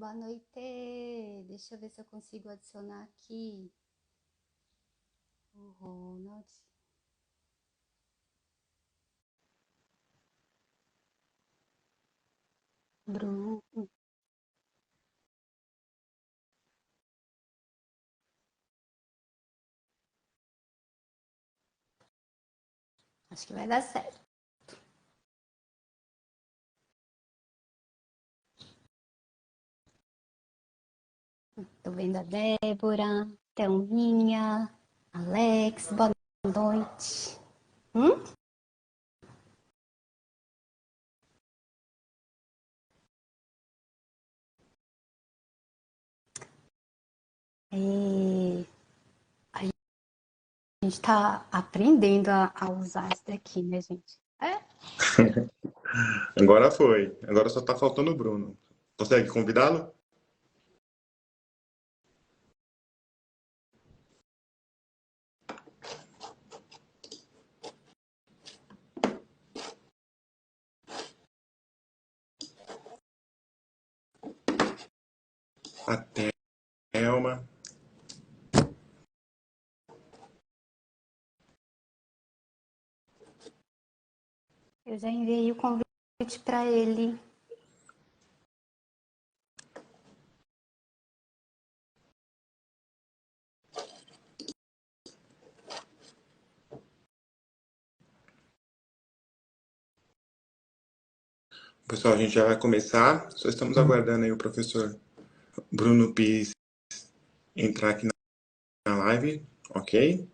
Boa noite. Deixa eu ver se eu consigo adicionar aqui o Ronald. Bruno. Acho que vai dar certo. Tô vendo a Débora, Thelminha, Alex, boa noite. E a gente tá aprendendo a usar isso daqui, né, gente? Agora foi. Agora só tá faltando o Bruno. Consegue convidá-lo? A Thelma. Eu já enviei o convite para ele. Pessoal, a gente já vai começar. Só estamos aguardando aí o professor Bruno Pires entrar aqui na live, ok?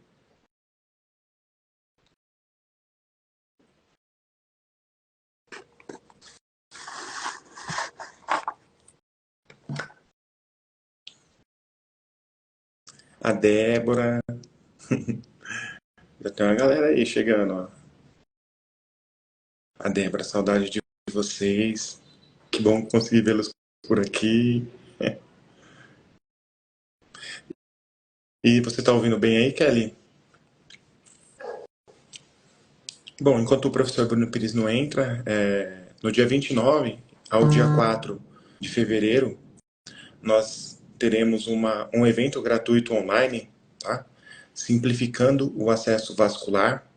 A Débora. Já tem uma galera aí chegando, ó. A Débora, saudade de vocês. Que bom conseguir vê-los por aqui. E você tá ouvindo bem aí, Kelly? Bom, enquanto o professor Bruno Pires não entra, no dia 29 ao dia 4 de fevereiro, nós teremos um evento gratuito online, tá? Simplificando o acesso vascular.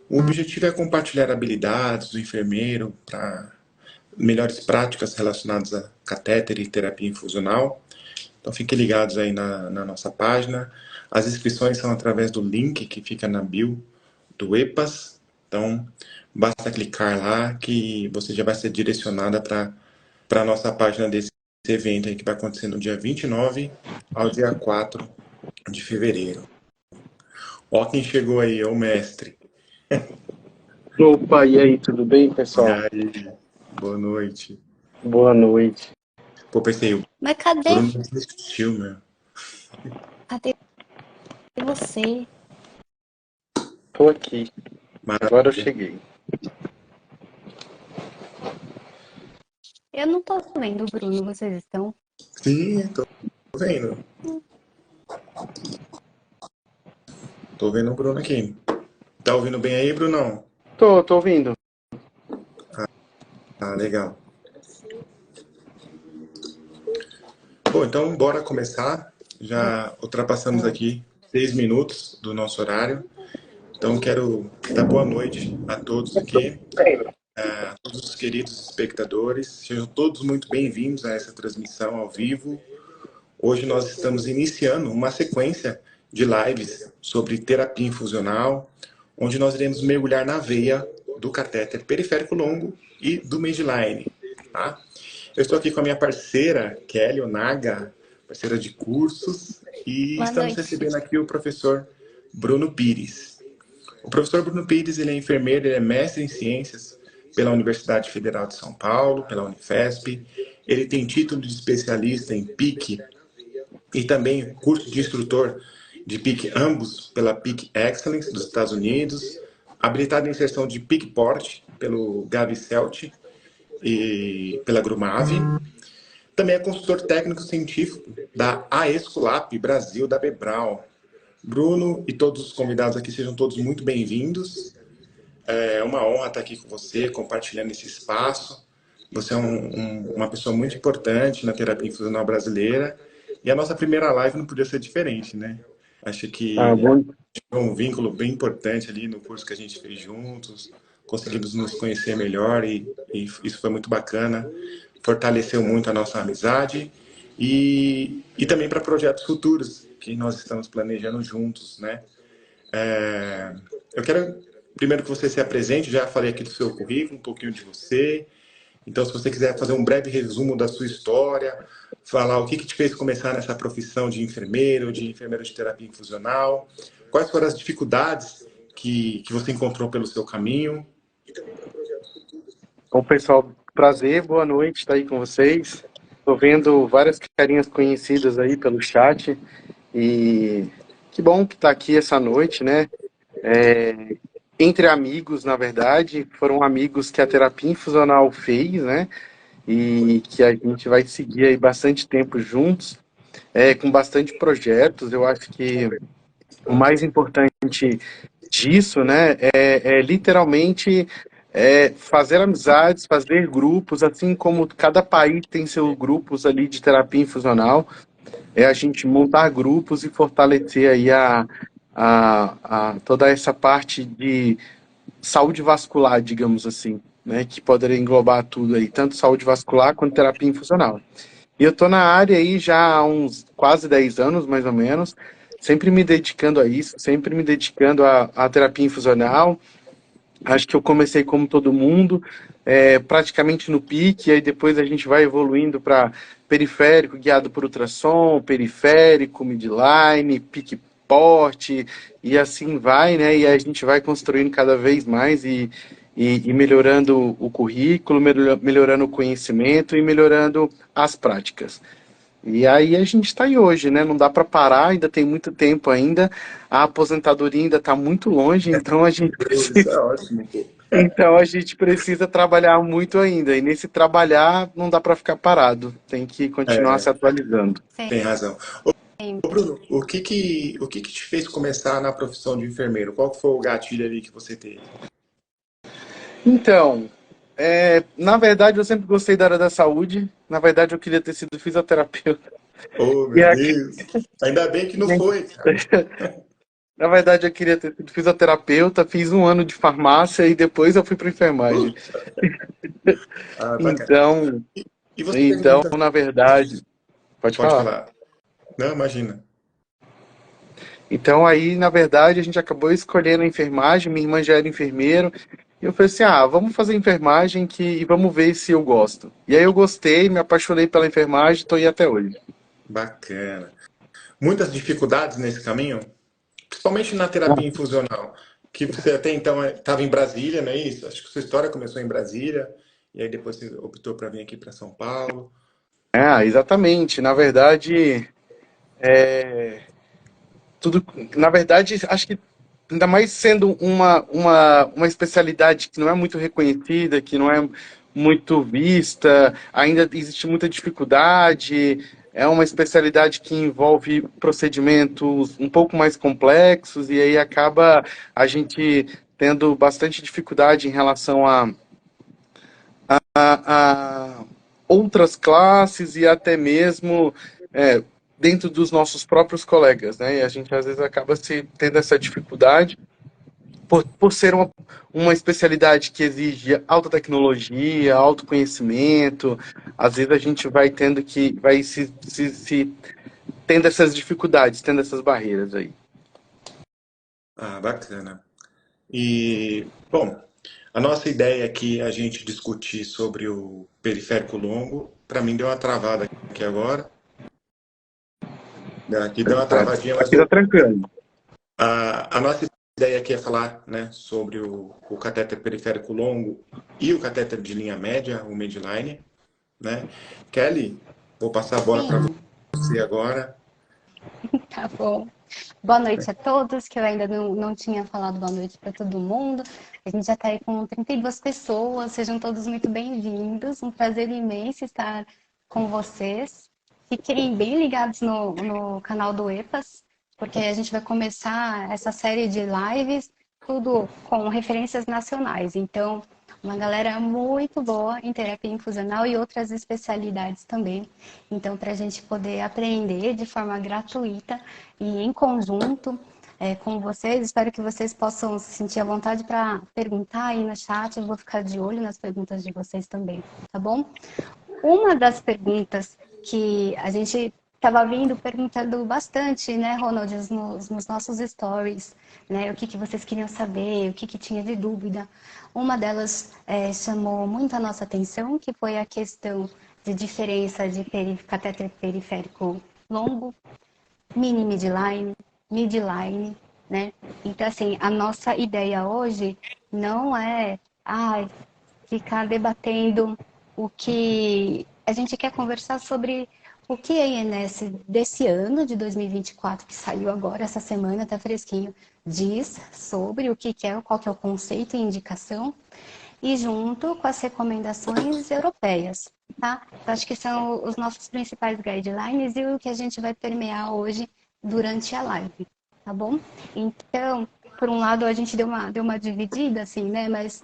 O objetivo é compartilhar habilidades do enfermeiro para melhores práticas relacionadas a catéter e terapia infusional. Então fiquem ligados aí na nossa página. As inscrições são através do link que fica na bio do EPAS. Então basta clicar lá que você já vai ser direcionada para a nossa página desse evento aí que vai acontecer no dia 29 ao dia 4 de fevereiro. Ó quem chegou aí, é o mestre. Opa, e aí, tudo bem, E pessoal? aí, boa noite. Boa noite. Pô, pensei, o Mas cadê? Bruno desistiu, meu. Cadê você? Tô aqui. Agora eu Maravilha. cheguei. Eu não tô vendo o Bruno, vocês estão? Sim, tô vendo. Tô vendo o Bruno aqui. Tá ouvindo bem aí, Brunão? Tô ouvindo. Ah, legal. Bom, então bora começar. Já ultrapassamos aqui 6 minutos do nosso horário. Então quero dar boa noite a todos aqui, a todos os queridos espectadores. Sejam todos muito bem-vindos a essa transmissão ao vivo. Hoje nós estamos iniciando uma sequência de lives sobre terapia infusional, onde nós iremos mergulhar na veia do catéter periférico longo e do midline, tá? Eu estou aqui com a minha parceira, Kelly Onaga, parceira de cursos, e Boa estamos noite. recebendo aqui o professor Bruno Pires. O professor Bruno Pires, ele é enfermeiro, ele é mestre em ciências pela Universidade Federal de São Paulo, pela Unifesp. Ele tem título de especialista em PIC e também curso de instrutor de PIC, ambos pela PIC Excellence dos Estados Unidos, habilitado em inserção de PIC Port pelo Gavi Celt e pela Grumave. Também é consultor técnico científico da AESCOLAP Brasil, da Bebral. Bruno e todos os convidados aqui, sejam todos muito bem-vindos. É uma honra estar aqui com você, compartilhando esse espaço. Você é uma pessoa muito importante na terapia infusional brasileira. E a nossa primeira live não podia ser diferente, né? Acho Ah, que bom. tinha um vínculo bem importante ali no curso que a gente fez juntos. Conseguimos nos conhecer melhor e isso foi muito bacana. Fortaleceu muito a nossa amizade e também para projetos futuros que nós estamos planejando juntos, né? Eu quero primeiro que você se apresente, já falei aqui do seu currículo, um pouquinho de você. Então, se você quiser fazer um breve resumo da sua história, falar o que te fez começar nessa profissão de enfermeiro de terapia infusional, quais foram as dificuldades que você encontrou pelo seu caminho. Bom, pessoal, prazer, boa noite estar aí com vocês. Estou vendo várias carinhas conhecidas aí pelo chat e que bom que está aqui essa noite, né? Entre amigos, na verdade, foram amigos que a terapia infusional fez, né? E que a gente vai seguir aí bastante tempo juntos, com bastante projetos. Eu acho que o mais importante disso, né, é literalmente fazer amizades, fazer grupos, assim como cada país tem seus grupos ali de terapia infusional, é a gente montar grupos e fortalecer aí toda essa parte de saúde vascular, digamos assim, né, que poderia englobar tudo aí, tanto saúde vascular quanto terapia infusional. E eu tô na área aí já há uns quase 10 anos, mais ou menos, sempre me dedicando a isso, sempre me dedicando à terapia infusional. Acho que eu comecei como todo mundo, praticamente no pique, aí depois a gente vai evoluindo para periférico, guiado por ultrassom, periférico, midline, pique porte, e assim vai, né? E a gente vai construindo cada vez mais e melhorando o currículo, melhorando o conhecimento e melhorando as práticas. E aí a gente está aí hoje, né? Não dá para parar, ainda tem muito tempo ainda. A aposentadoria ainda está muito longe, então a gente Isso é precisa, ótimo. então a gente precisa trabalhar muito ainda. E nesse trabalhar não dá para ficar parado, tem que continuar se atualizando. Tem razão. Ô Sempre. Bruno, o que te fez começar na profissão de enfermeiro? Qual foi o gatilho ali que você teve? Então, na verdade eu sempre gostei da área da saúde. Na verdade eu queria ter sido fisioterapeuta. Oh, E meu aqui, Deus! Ainda bem que não foi, cara. na verdade eu queria ter sido fisioterapeuta, fiz um ano de farmácia e depois eu fui para enfermagem. Ah, bacana. Então, E você teve então, muita... na verdade, pode Pode falar. falar. Não, imagina. Então, aí, na verdade, a gente acabou escolhendo a enfermagem, minha irmã já era enfermeiro, e eu falei assim, vamos fazer enfermagem e vamos ver se eu gosto. E aí eu gostei, me apaixonei pela enfermagem, estou aí até hoje. Bacana. Muitas dificuldades nesse caminho, principalmente na terapia infusional, que você até então estava em Brasília, não é isso? Acho que sua história começou em Brasília, e aí depois você optou para vir aqui para São Paulo. Exatamente. Na verdade, tudo, na verdade, acho que ainda mais sendo uma especialidade que não é muito reconhecida, que não é muito vista, ainda existe muita dificuldade. É uma especialidade que envolve procedimentos um pouco mais complexos e aí acaba a gente tendo bastante dificuldade em relação a outras classes e até mesmo dentro dos nossos próprios colegas, né? E a gente às vezes acaba se tendo essa dificuldade por ser uma especialidade que exige alta tecnologia, autoconhecimento, às vezes a gente vai tendo que, vai se tendo essas dificuldades, tendo essas barreiras aí. Ah, bacana. E, bom, a nossa ideia aqui é a gente discutir sobre o periférico longo. Para mim deu uma travada aqui agora. Aqui deu uma travadinha, mas Aqui tá tranquilo. a nossa ideia aqui é falar, né, sobre o catéter periférico longo e o catéter de linha média, o Medline, né? Kelly, vou passar a bola para Sim, você agora. tá bom. Boa noite a todos, que eu ainda não tinha falado boa noite para todo mundo. A gente já está aí com 32 pessoas, sejam todos muito bem-vindos. Um prazer imenso estar com vocês. Fiquem bem ligados no canal do EPAS, porque a gente vai começar essa série de lives, tudo com referências nacionais. Então, Uma galera muito boa em terapia infusional e outras especialidades também. Então, para a gente poder aprender de forma gratuita e em conjunto com vocês, espero que vocês possam se sentir à vontade para perguntar aí no chat. Eu vou ficar de olho nas perguntas de vocês também, tá bom? Uma das perguntas que a gente estava vindo perguntando bastante, né, Ronald, nos nossos stories, né, o que vocês queriam saber, o que tinha de dúvida. Uma delas chamou muito a nossa atenção, que foi a questão de diferença de catéter periférico longo, mini midline, midline, né? Então, assim, a nossa ideia hoje não é ficar debatendo o que a gente quer conversar sobre o que a INS desse ano de 2024, que saiu agora essa semana, tá fresquinho, diz sobre o que é, qual que é o conceito e indicação, e junto com as recomendações europeias, tá? Então, acho que são os nossos principais guidelines e o que a gente vai permear hoje durante a live, tá bom? Então, por um lado, a gente deu uma dividida, assim, né? Mas,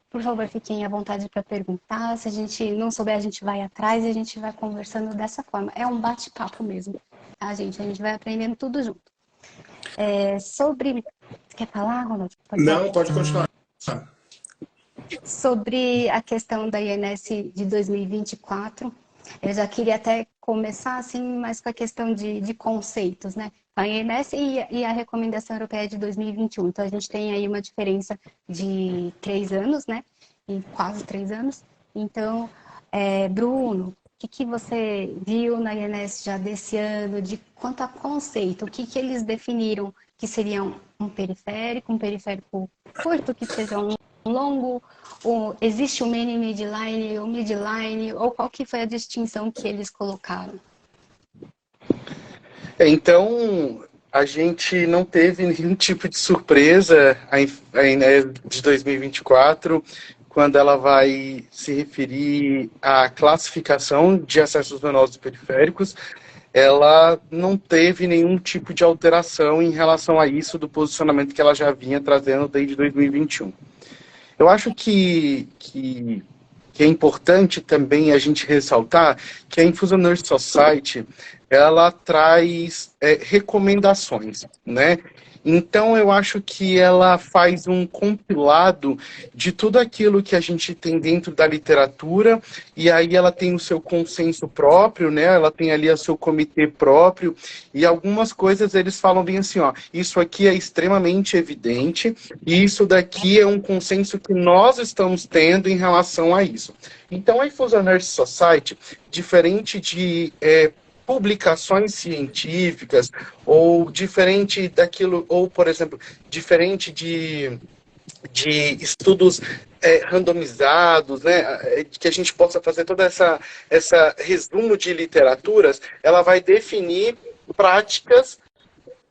por favor, fiquem à vontade para perguntar. Se a gente não souber, a gente vai atrás e a gente vai conversando dessa forma. É um bate-papo mesmo, tá, gente? A gente vai aprendendo tudo junto. Sobre... Quer falar, Ronald? Não, pode continuar. Sobre a questão da INS de 2024, eu já queria até começar assim, mais com a questão de conceitos, né? A INS e a recomendação europeia de 2021. Então, a gente tem aí uma diferença de 3 anos, né? E quase 3 anos. Então, Bruno, o que você viu na INS já desse ano, de quanto a conceito, o que eles definiram que seria um periférico curto, que seja um longo, ou existe o mini midline, o midline, ou qual que foi a distinção que eles colocaram? Então, a gente não teve nenhum tipo de surpresa de 2024, quando ela vai se referir à classificação de acessos venosos periféricos. Ela não teve nenhum tipo de alteração em relação a isso do posicionamento que ela já vinha trazendo desde 2021. Eu acho que é importante também a gente ressaltar que a Infusion Nurse Society, ela traz recomendações, né? Então, eu acho que ela faz um compilado de tudo aquilo que a gente tem dentro da literatura, e aí ela tem o seu consenso próprio, né? Ela tem ali o seu comitê próprio, e algumas coisas eles falam bem assim, ó, isso aqui é extremamente evidente, e isso daqui é um consenso que nós estamos tendo em relação a isso. Então, a Infusion Nurse Society, diferente de publicações científicas, ou diferente daquilo, ou, por exemplo, diferente de estudos randomizados, né, que a gente possa fazer toda essa resumo de literaturas, ela vai definir práticas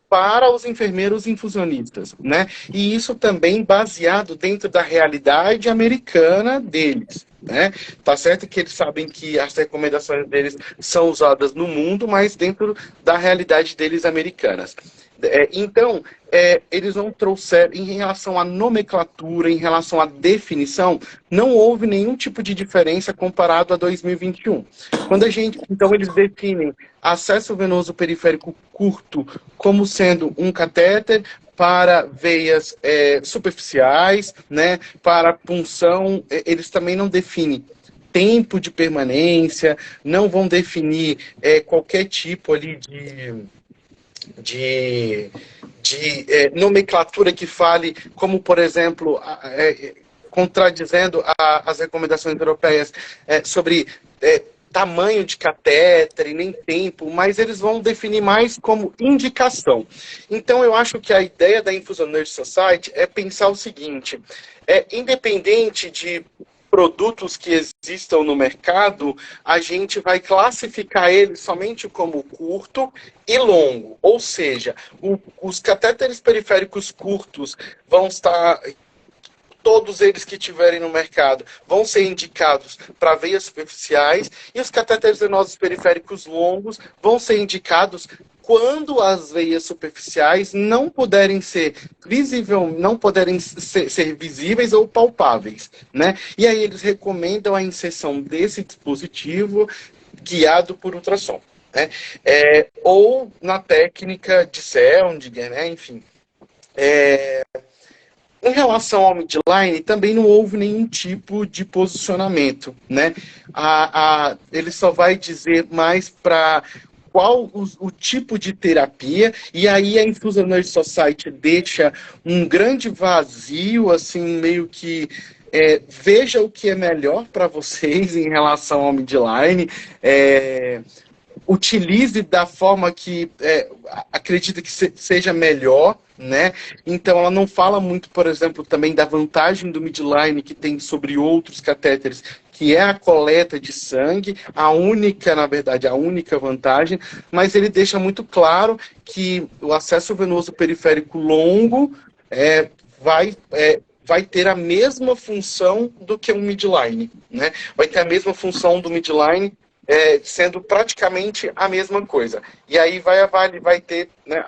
para os enfermeiros infusionistas, né? E isso também baseado dentro da realidade americana deles, né? Tá certo que eles sabem que as recomendações deles são usadas no mundo, mas dentro da realidade deles americanas. Então, eles não trouxeram, em relação à nomenclatura, em relação à definição, não houve nenhum tipo de diferença comparado a 2021. Então, eles definem acesso venoso periférico curto como sendo um catéter para veias superficiais, né, para punção. Eles também não definem tempo de permanência, não vão definir qualquer tipo ali de nomenclatura que fale, como, por exemplo, contradizendo as recomendações europeias sobre tamanho de catéter e nem tempo, mas eles vão definir mais como indicação. Então, eu acho que a ideia da Infusion Nurse Society é pensar o seguinte, independente de produtos que existam no mercado, a gente vai classificar eles somente como curto e longo, ou seja, os catéteres periféricos curtos vão estar todos eles que tiverem no mercado vão ser indicados para veias superficiais, e os catéteres venosos periféricos longos vão ser indicados quando as veias superficiais não puderem ser ser visíveis ou palpáveis, né? E aí eles recomendam a inserção desse dispositivo guiado por ultrassom, né? Ou na técnica de Seldinger, né? Enfim. Em relação ao midline, também não houve nenhum tipo de posicionamento, né? Ele só vai dizer mais para qual o tipo de terapia, e aí a Infusion Nurse Society deixa um grande vazio, assim, meio que veja o que é melhor para vocês em relação ao midline, utilize da forma que acredita que seja melhor, né? Então ela não fala muito, por exemplo, também da vantagem do midline que tem sobre outros catéteres, que é a coleta de sangue, na verdade, a única vantagem, mas ele deixa muito claro que o acesso venoso periférico longo vai ter a mesma função do que um midline, né? Vai ter a mesma função do midline, sendo praticamente a mesma coisa. E aí vai ter, né,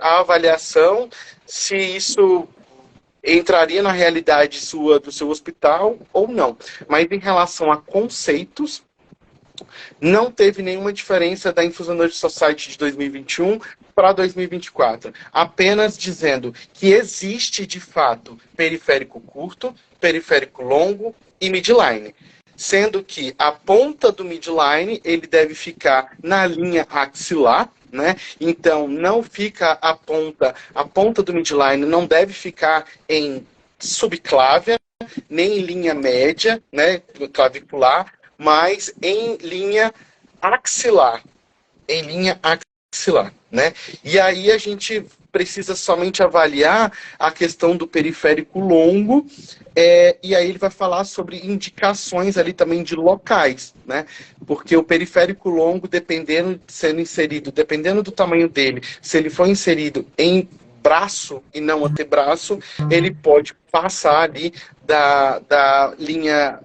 a avaliação se isso entraria na realidade do seu hospital ou não. Mas em relação a conceitos, não teve nenhuma diferença da Infusion Nurse Society de 2021 para 2024. Apenas dizendo que existe, de fato, periférico curto, periférico longo e midline. Sendo que a ponta do midline, ele deve ficar na linha axilar, né? Então, não fica a ponta do midline não deve ficar em subclávia, nem em linha média, né, clavicular, mas em linha axilar, né? E aí a gente precisa somente avaliar a questão do periférico longo, e aí ele vai falar sobre indicações ali também de locais, né? Porque o periférico longo, dependendo do tamanho dele, se ele for inserido em braço e não antebraço, ele pode passar ali da linha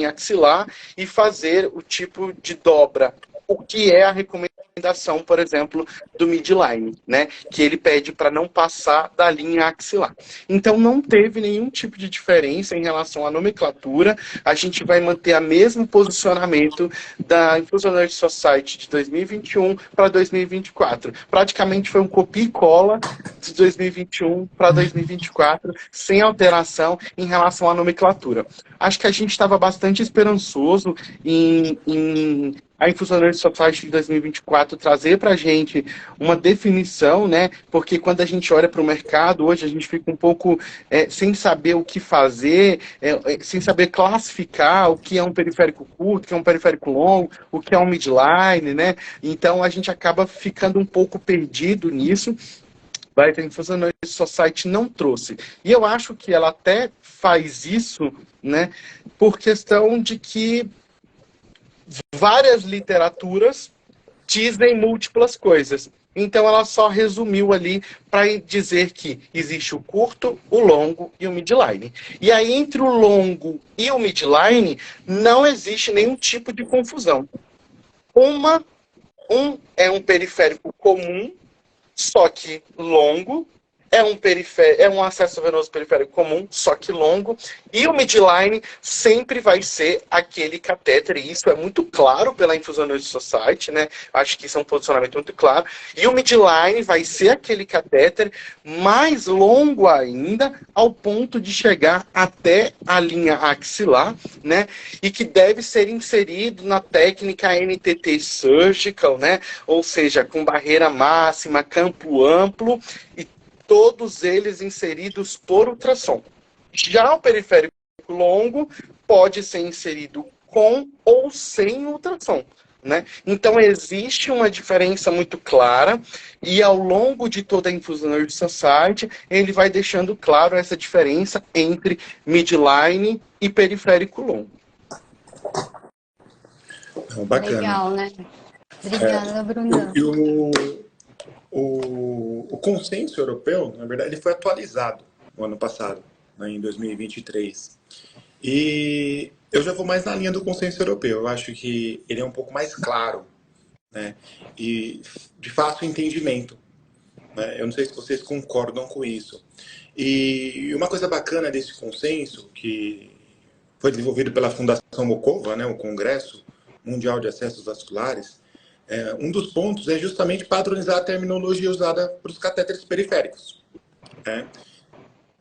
axilar e fazer o tipo de dobra, o que é a recomendação, por exemplo, do midline, né? Que ele pede para não passar da linha axilar. Então, não teve nenhum tipo de diferença em relação à nomenclatura. A gente vai manter o mesmo posicionamento da Infusion Nurse Society de 2021 para 2024. Praticamente foi um copia e cola de 2021 para 2024, sem alteração em relação à nomenclatura. Acho que a gente estava bastante esperançoso em a Infusion Nurse Society de 2024 trazer para a gente uma definição, né? Porque quando a gente olha para o mercado, hoje a gente fica um pouco sem saber o que fazer, sem saber classificar o que é um periférico curto, o que é um periférico longo, o que é um midline, né? Então a gente acaba ficando um pouco perdido nisso. A Infusion Nurse Society não trouxe. E eu acho que ela até faz isso, né? Por questão de que várias literaturas dizem múltiplas coisas. Então ela só resumiu ali para dizer que existe o curto, o longo e o midline. E aí entre o longo e o midline não existe nenhum tipo de confusão. Um é um periférico comum, só que longo, é um acesso venoso periférico comum, só que longo, e o midline sempre vai ser aquele catéter, e isso é muito claro pela Infusion Nurse Society, né? Acho que isso é um posicionamento muito claro. E o midline vai ser aquele catéter mais longo ainda, ao ponto de chegar até a linha axilar, né? E que deve ser inserido na técnica NTT Surgical, né? Ou seja, com barreira máxima, campo amplo, e todos eles inseridos por ultrassom. Já o periférico longo pode ser inserido com ou sem ultrassom, né? Então existe uma diferença muito clara, e ao longo de toda a Infusion Nurse Society ele vai deixando claro essa diferença entre midline e periférico longo. Bacana. Legal, né? Obrigada, Bruna. E o consenso europeu, na verdade, ele foi atualizado no ano passado. né, em 2023. E eu já vou mais na linha do consenso europeu. Eu acho que ele é um pouco mais claro, né, e de fácil entendimento, né? Eu não sei se vocês concordam com isso. E uma coisa bacana desse consenso, que foi desenvolvido pela Fundação Mokova, né, o Congresso Mundial de Acessos Vasculares, um dos pontos é justamente padronizar a terminologia usada para os catéteres periféricos, né?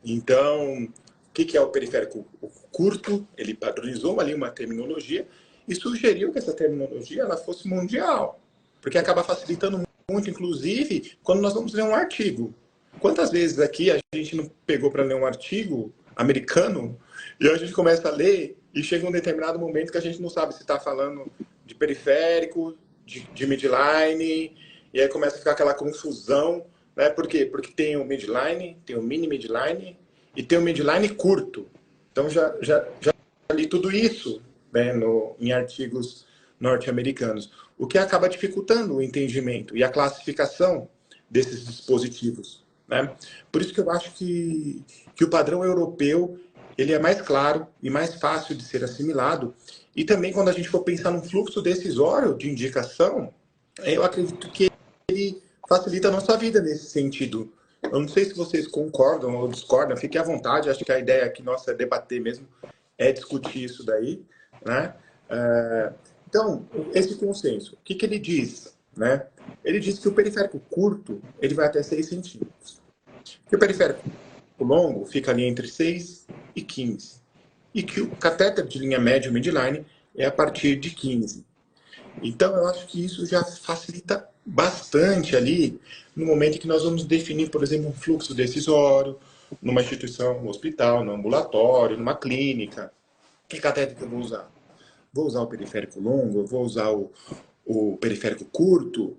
Então, o que é o periférico curto? Ele padronizou ali uma terminologia e sugeriu que essa terminologia ela fosse mundial, porque acaba facilitando muito, inclusive, quando nós vamos ler um artigo. Quantas vezes aqui a gente não pegou para ler um artigo americano e a gente começa a ler e chega um determinado momento que a gente não sabe se está falando de periférico, de midline, e aí começa a ficar aquela confusão, né? Por quê? Porque tem o midline, tem o mini midline e tem o midline curto. Então já li tudo isso, né, em artigos norte-americanos, o que acaba dificultando o entendimento e a classificação desses dispositivos, né? Por isso que eu acho que o padrão europeu ele é mais claro e mais fácil de ser assimilado. E também quando a gente for pensar num fluxo decisório de indicação, eu acredito que ele facilita a nossa vida nesse sentido. Eu não sei se vocês concordam ou discordam, fiquem à vontade, acho que a ideia aqui nossa é debater mesmo, é discutir isso daí, né? Então, esse consenso, o que ele diz, né? Ele diz que o periférico curto, ele vai até 6 centímetros. Que o periférico longo fica ali entre 6 e 15. E que o catéter de linha média midline é a partir de 15. Então, eu acho que isso já facilita bastante ali no momento em que nós vamos definir, por exemplo, um fluxo decisório numa instituição, no hospital, no ambulatório, numa clínica. Que catéter que eu vou usar? Vou usar o periférico longo? Eu vou usar o periférico curto?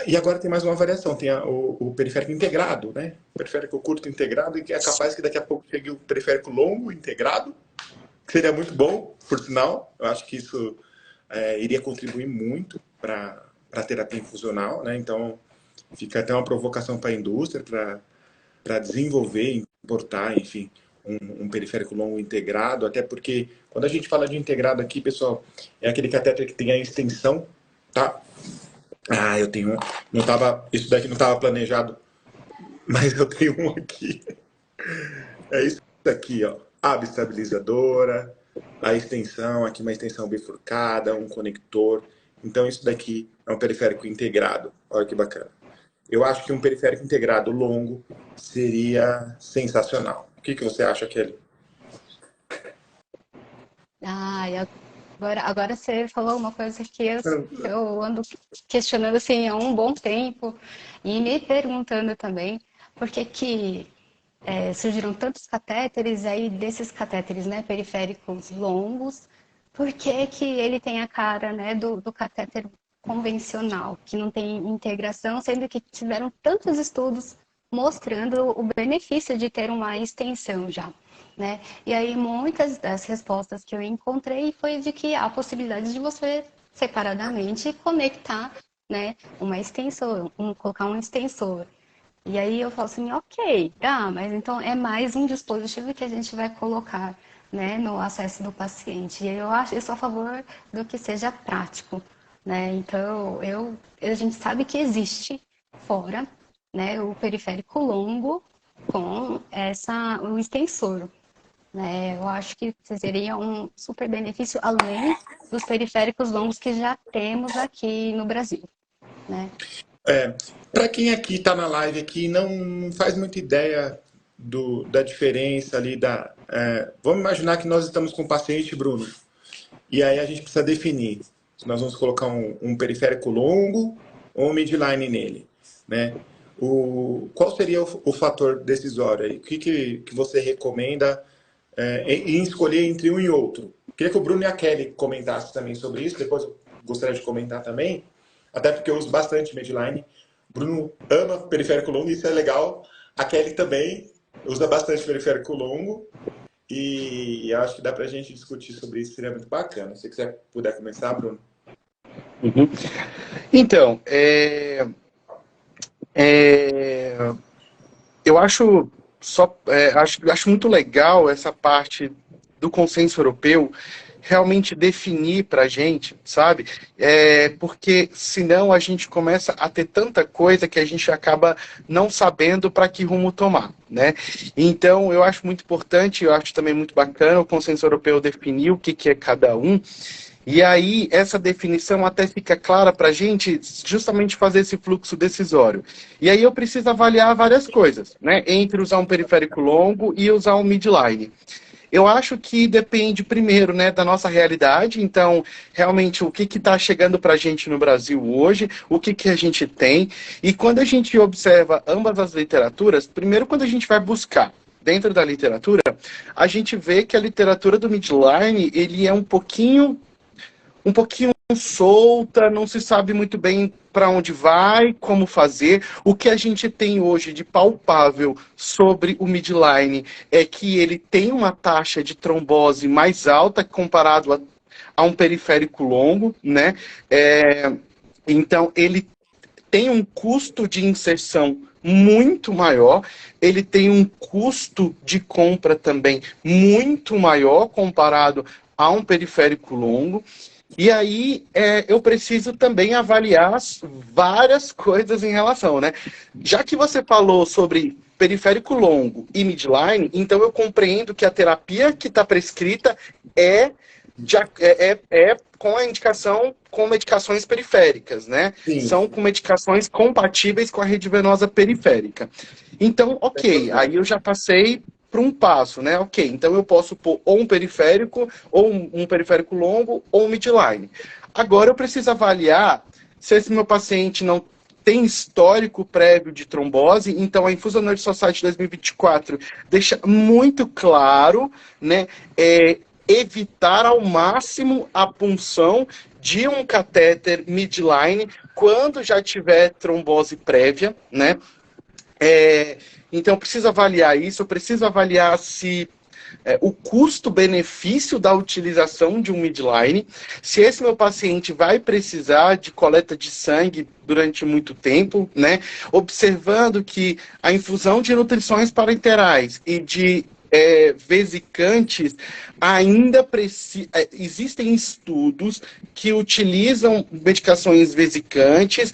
E agora tem mais uma variação, tem o periférico integrado, né? O periférico curto integrado, e que é capaz que daqui a pouco chegue o periférico longo integrado, que seria muito bom, por sinal. Eu acho que isso iria contribuir muito para a terapia infusional, né? Então, fica até uma provocação para a indústria, para desenvolver, importar, enfim, um periférico longo integrado, até porque quando a gente fala de integrado aqui, pessoal, é aquele catéter que tem a extensão, tá? Eu tenho não tava, isso daqui não estava planejado, mas eu tenho um aqui. É isso aqui, ó. Aba estabilizadora, a extensão, aqui uma extensão bifurcada, um conector. Então isso daqui é um periférico integrado. Olha que bacana. Eu acho que um periférico integrado longo seria sensacional. O que você acha, Kelly? Agora você falou uma coisa que eu ando questionando assim há um bom tempo e me perguntando também por que que surgiram tantos catéteres aí desses catéteres, né, periféricos longos, por que que ele tem a cara, né, do catéter convencional, que não tem integração, sendo que tiveram tantos estudos mostrando o benefício de ter uma extensão já, né? E aí muitas das respostas que eu encontrei foi de que há a possibilidade de você separadamente conectar, né, uma extensor, colocar um extensor. E aí eu falo assim, ok, mas então é mais um dispositivo que a gente vai colocar, né, no acesso do paciente. E eu sou a favor do que seja prático, né? Então a gente sabe que existe fora, né, o periférico longo com o extensor, né? Eu acho que seria um super benefício além dos periféricos longos que já temos aqui no Brasil, né? Para quem aqui está na live aqui não faz muita ideia da diferença ali vamos imaginar que nós estamos com um paciente, Bruno, e aí a gente precisa definir se nós vamos colocar um periférico longo ou um midline nele, né? Qual seria o fator decisório aí? O que você recomenda em escolher entre um e outro? Queria que o Bruno e a Kelly comentassem também sobre isso, depois eu gostaria de comentar também, até porque eu uso bastante midline. Bruno ama periférico longo, isso é legal. A Kelly também usa bastante periférico longo. E acho que dá pra gente discutir sobre isso, seria muito bacana. Se você puder começar, Bruno. Uhum. Então, eu acho acho muito legal essa parte do consenso europeu realmente definir para a gente, sabe? Porque senão a gente começa a ter tanta coisa que a gente acaba não sabendo para que rumo tomar, né? Então, eu acho muito importante, eu acho também muito bacana o consenso europeu definir o que é cada um, e aí essa definição até fica clara para a gente justamente fazer esse fluxo decisório. E aí eu preciso avaliar várias coisas, né? Entre usar um periférico longo e usar um midline. Eu acho que depende primeiro, né, da nossa realidade. Então, realmente, o que está chegando para a gente no Brasil hoje, o que a gente tem. E quando a gente observa ambas as literaturas, primeiro quando a gente vai buscar dentro da literatura, a gente vê que a literatura do midline, ele é um pouquinho solta, não se sabe muito bem para onde vai, como fazer. O que a gente tem hoje de palpável sobre o midline é que ele tem uma taxa de trombose mais alta comparado a um periférico longo, né? Então, ele tem um custo de inserção muito maior, ele tem um custo de compra também muito maior comparado a um periférico longo. E aí eu preciso também avaliar várias coisas em relação, né? Já que você falou sobre periférico longo e midline, então eu compreendo que a terapia que está prescrita é com a indicação com medicações periféricas, né? Sim. São com medicações compatíveis com a rede venosa periférica. Então, ok, aí eu já passei para um passo, né? Ok, então eu posso pôr ou um periférico, ou um periférico longo, ou um midline. Agora eu preciso avaliar se esse meu paciente não tem histórico prévio de trombose, então a Infusion Society 2024 deixa muito claro, né, evitar ao máximo a punção de um catéter midline quando já tiver trombose prévia, né? Então, eu preciso avaliar isso, eu preciso avaliar se o custo-benefício da utilização de um midline, se esse meu paciente vai precisar de coleta de sangue durante muito tempo, né? Observando que a infusão de nutrições parenterais e de vesicantes ainda existem estudos que utilizam medicações vesicantes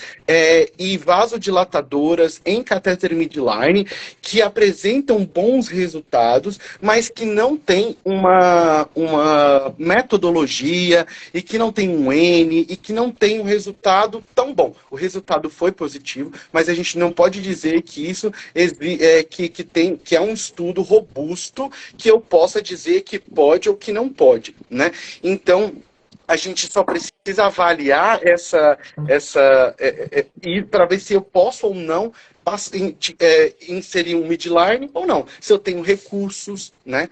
e vasodilatadoras em catéter midline que apresentam bons resultados, mas que não tem uma metodologia e que não tem um N e que não tem um resultado tão bom. O resultado foi positivo, mas a gente não pode dizer que isso que é um estudo robusto que eu possa dizer que pode ou que não pode, né? Então, a gente só precisa avaliar e para ver se eu posso ou não inserir um midline ou não, se eu tenho recursos, né?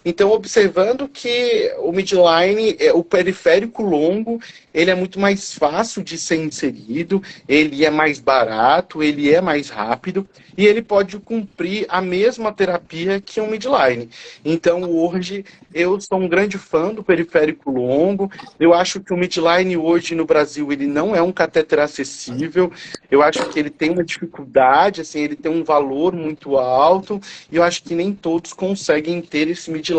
Então, observando que o midline, o periférico longo, ele é muito mais fácil de ser inserido, ele é mais barato, ele é mais rápido e ele pode cumprir a mesma terapia que um midline. Então, hoje, eu sou um grande fã do periférico longo. Eu acho que o midline hoje no Brasil, ele não é um catéter acessível. Eu acho que ele tem uma dificuldade, assim, ele tem um valor muito alto e eu acho que nem todos conseguem ter esse midline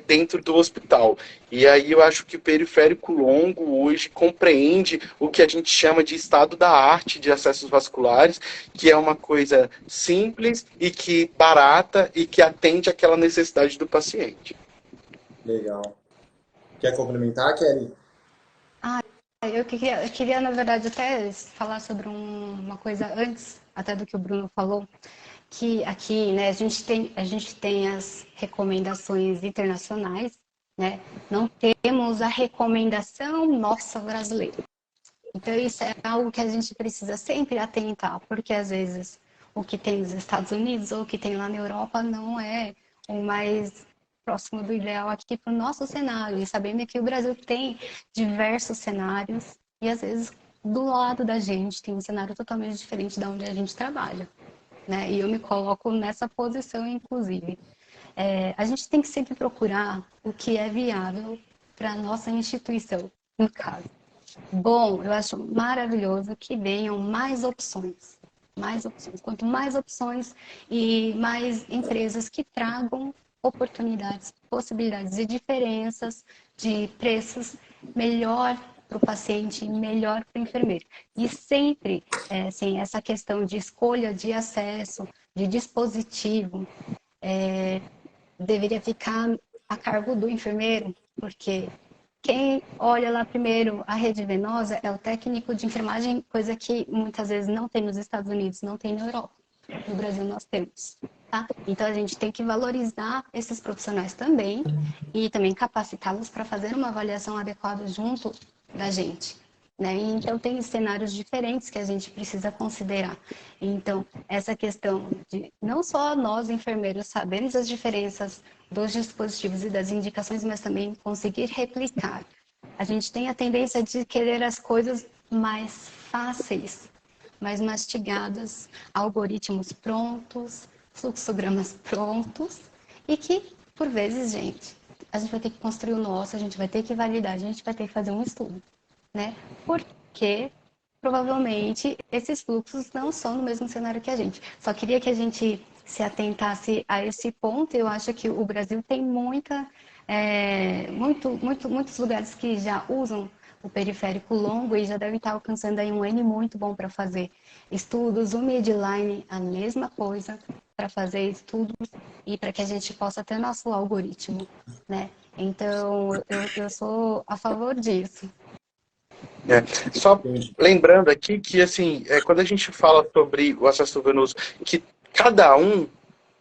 dentro do hospital. E aí eu acho que o periférico longo hoje compreende o que a gente chama de estado da arte de acessos vasculares, que é uma coisa simples e que barata e que atende àquela necessidade do paciente. Legal. Quer complementar, Kelly? Eu queria, na verdade, até falar sobre uma coisa antes, até do que o Bruno falou, que aqui, né, a gente tem as recomendações internacionais, né? Não temos a recomendação nossa brasileira. Então, isso é algo que a gente precisa sempre atentar, porque às vezes o que tem nos Estados Unidos ou o que tem lá na Europa não é o mais próximo do ideal aqui para o nosso cenário. E sabendo que o Brasil tem diversos cenários e às vezes do lado da gente tem um cenário totalmente diferente da onde a gente trabalha, né? E eu me coloco nessa posição, inclusive. A gente tem que sempre procurar o que é viável para a nossa instituição, no caso. Bom, eu acho maravilhoso que venham mais opções. mais opções. Quanto mais opções e mais empresas que tragam oportunidades, possibilidades e diferenças de preços, melhor para o paciente, melhor para o enfermeiro. E sempre, assim, essa questão de escolha de acesso, de dispositivo, deveria ficar a cargo do enfermeiro, porque quem olha lá primeiro a rede venosa é o técnico de enfermagem, coisa que muitas vezes não tem nos Estados Unidos, não tem na Europa. No Brasil nós temos. Tá? Então a gente tem que valorizar esses profissionais também e também capacitá-los para fazer uma avaliação adequada junto da gente. Né? Então tem cenários diferentes que a gente precisa considerar. Então essa questão de não só nós enfermeiros sabermos as diferenças dos dispositivos e das indicações, mas também conseguir replicar. A gente tem a tendência de querer as coisas mais fáceis, mais mastigadas, algoritmos prontos, fluxogramas prontos, e que, por vezes, gente, a gente vai ter que construir o nosso, a gente vai ter que validar, a gente vai ter que fazer um estudo, né? Porque provavelmente esses fluxos não são no mesmo cenário que a gente. Só queria que a gente se atentasse a esse ponto. Eu acho que o Brasil tem muitos lugares que já usam o periférico longo e já deve estar alcançando aí um N muito bom para fazer estudos. O Midline, a mesma coisa, para fazer estudos e para que a gente possa ter nosso algoritmo, né? Então, eu sou a favor disso. Só lembrando aqui que, assim, quando a gente fala sobre o acesso venoso, que cada um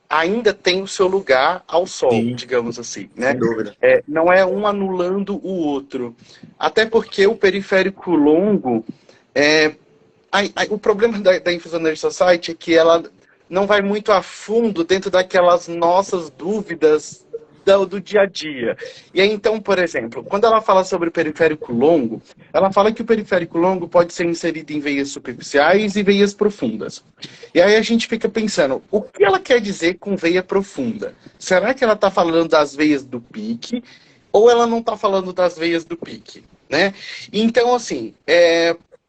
ainda tem o seu lugar ao sol, Sim, digamos assim, né? sem dúvida. Não é um anulando o outro. Até porque o periférico longo, o problema da Infusionary Society é que ela não vai muito a fundo dentro daquelas nossas dúvidas do dia a dia. E aí, então, por exemplo, quando ela fala sobre o periférico longo, ela fala que o periférico longo pode ser inserido em veias superficiais e veias profundas. E aí a gente fica pensando, o que ela quer dizer com veia profunda? Será que ela está falando das veias do pique ou ela não está falando das veias do pique, né? Então, assim,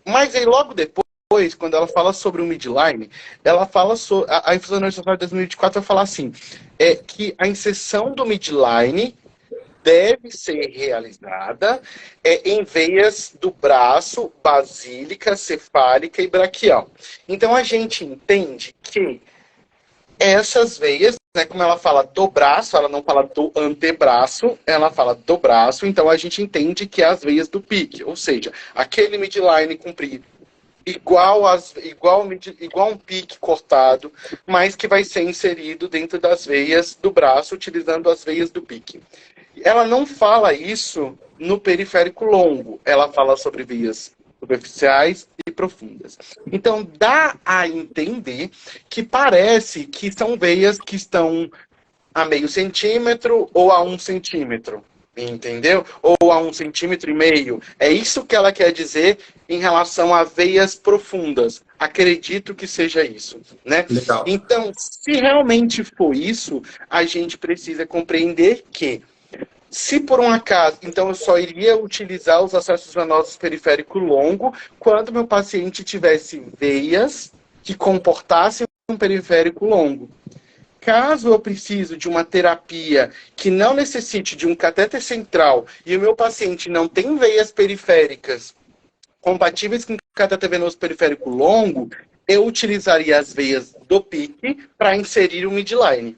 mas aí logo depois, quando ela fala sobre o midline, ela fala sobre a Infusionary Society de 2024 vai falar assim, que a inserção do midline deve ser realizada em veias do braço, basílica, cefálica e braquial. Então a gente entende que essas veias, né, como ela fala do braço, ela não fala do antebraço, ela fala do braço, então a gente entende que é as veias do pique, ou seja, aquele midline comprido igual um pique cortado, mas que vai ser inserido dentro das veias do braço, utilizando as veias do pique. Ela não fala isso no periférico longo, ela fala sobre veias superficiais e profundas. Então, dá a entender que parece que são veias que estão a meio centímetro ou a 1 centímetro, entendeu? Ou a 1,5 cm. É isso que ela quer dizer em relação a veias profundas. Acredito que seja isso, né? Legal. Então, se realmente for isso, a gente precisa compreender que, se por um acaso, então eu só iria utilizar os acessos venosos periférico longo quando meu paciente tivesse veias que comportassem um periférico longo. Caso eu precise de uma terapia que não necessite de um catéter central e o meu paciente não tem veias periféricas compatíveis com catéter venoso periférico longo, eu utilizaria as veias do pique para inserir o midline.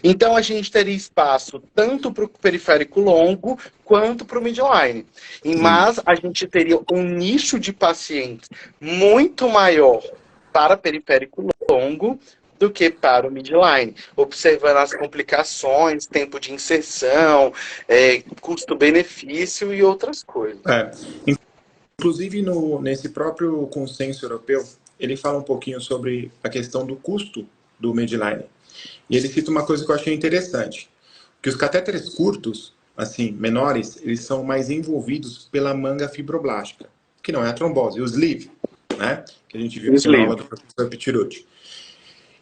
Então, a gente teria espaço tanto para o periférico longo quanto para o midline. Mas a gente teria um nicho de pacientes muito maior para periférico longo do que para o midline, observando as complicações, tempo de inserção, custo-benefício e outras coisas. Inclusive, nesse próprio consenso europeu, ele fala um pouquinho sobre a questão do custo do midline. E ele cita uma coisa que eu achei interessante, que os catéteres curtos, assim, menores, eles são mais envolvidos pela manga fibroblástica, que não é a trombose, o sleeve, né? Que a gente viu na aula do professor Pitirucci.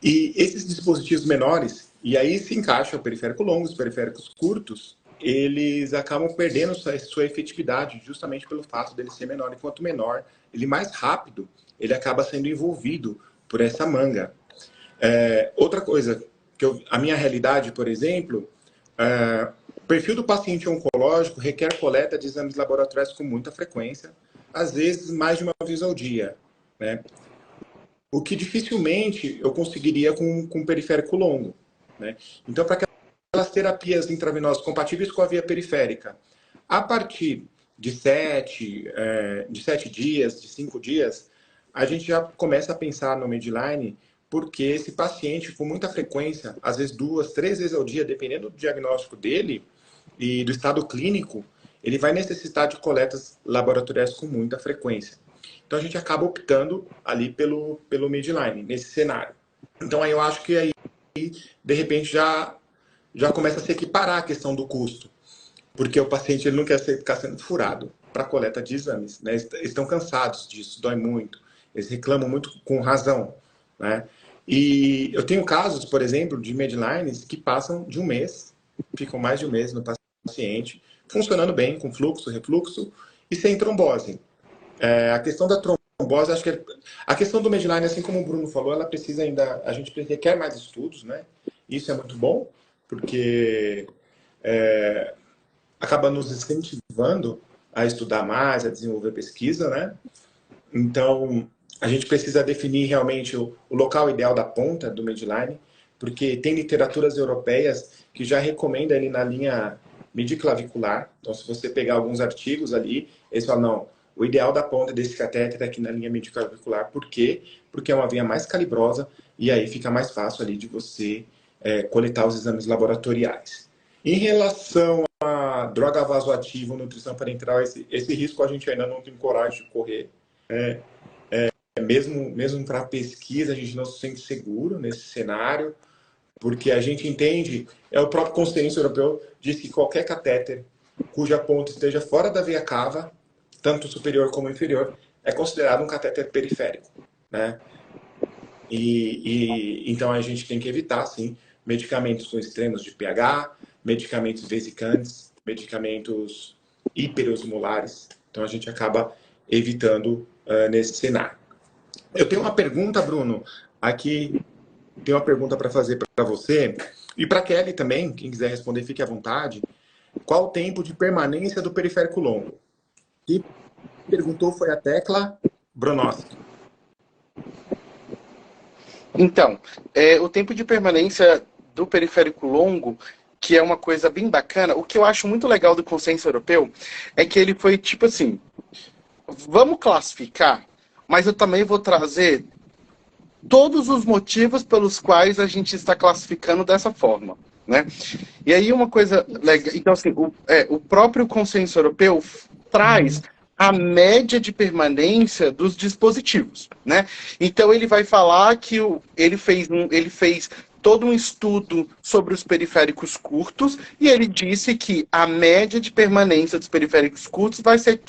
E esses dispositivos menores, e aí se encaixa o periférico longo, os periféricos curtos, eles acabam perdendo sua efetividade justamente pelo fato dele ser menor. E quanto menor, ele mais rápido, ele acaba sendo envolvido por essa manga. Outra coisa, a minha realidade, por exemplo, o perfil do paciente oncológico requer coleta de exames laboratoriais com muita frequência, às vezes mais de uma vez ao dia, né? O que dificilmente eu conseguiria com periférico longo, né? Então, para aquelas terapias intravenosas compatíveis com a via periférica, a partir de 7 dias, de 5 dias, a gente já começa a pensar no Medline, porque esse paciente, com muita frequência, às vezes 2, 3 vezes ao dia, dependendo do diagnóstico dele e do estado clínico, ele vai necessitar de coletas laboratoriais com muita frequência. Então a gente acaba optando ali pelo Medline, nesse cenário. Então aí eu acho que aí, de repente, já começa a se equiparar a questão do custo, porque o paciente ele não quer ficar sendo furado para coleta de exames, né? Eles estão cansados disso, dói muito, eles reclamam muito com razão, né? E eu tenho casos, por exemplo, de Medlines que passam de um mês, ficam mais de um mês no paciente, funcionando bem, com fluxo, refluxo e sem trombose. A questão da trombose, acho que a questão do Medline, assim como o Bruno falou, ela precisa ainda, a gente requer mais estudos, né? Isso é muito bom, porque acaba nos incentivando a estudar mais, a desenvolver pesquisa, né? Então, a gente precisa definir realmente o local ideal da ponta do Medline, porque tem literaturas europeias que já recomendam ele na linha midiclavicular. Então, se você pegar alguns artigos ali, eles falam, não, o ideal da ponta desse catéter é aqui na linha midiclavicular. Por quê? Porque é uma via mais calibrosa e aí fica mais fácil ali de você coletar os exames laboratoriais. Em relação a droga vasoativa, nutrição parenteral, esse risco a gente ainda não tem coragem de correr. Mesmo para pesquisa, a gente não se sente seguro nesse cenário, porque a gente entende, o próprio Conselho Europeu diz que qualquer catéter cuja ponta esteja fora da veia cava, tanto superior como inferior, é considerado um catéter periférico, né? Então a gente tem que evitar, sim, medicamentos com extremos de pH, medicamentos vesicantes, medicamentos hiperosmolares. Então a gente acaba evitando nesse cenário. Eu tenho uma pergunta, Bruno, aqui. Tenho uma pergunta para fazer para você e para Kelly também, quem quiser responder, fique à vontade. Qual o tempo de permanência do periférico longo? Quem perguntou foi a Tecla Bronowski. Então, o tempo de permanência do periférico longo, que é uma coisa bem bacana, o que eu acho muito legal do consenso europeu é que ele foi tipo assim, vamos classificar, mas eu também vou trazer todos os motivos pelos quais a gente está classificando dessa forma, né? E aí uma coisa legal, então assim, o próprio consenso europeu traz a média de permanência dos dispositivos, né? Então ele vai falar que ele fez todo um estudo sobre os periféricos curtos e ele disse que a média de permanência dos periféricos curtos vai ser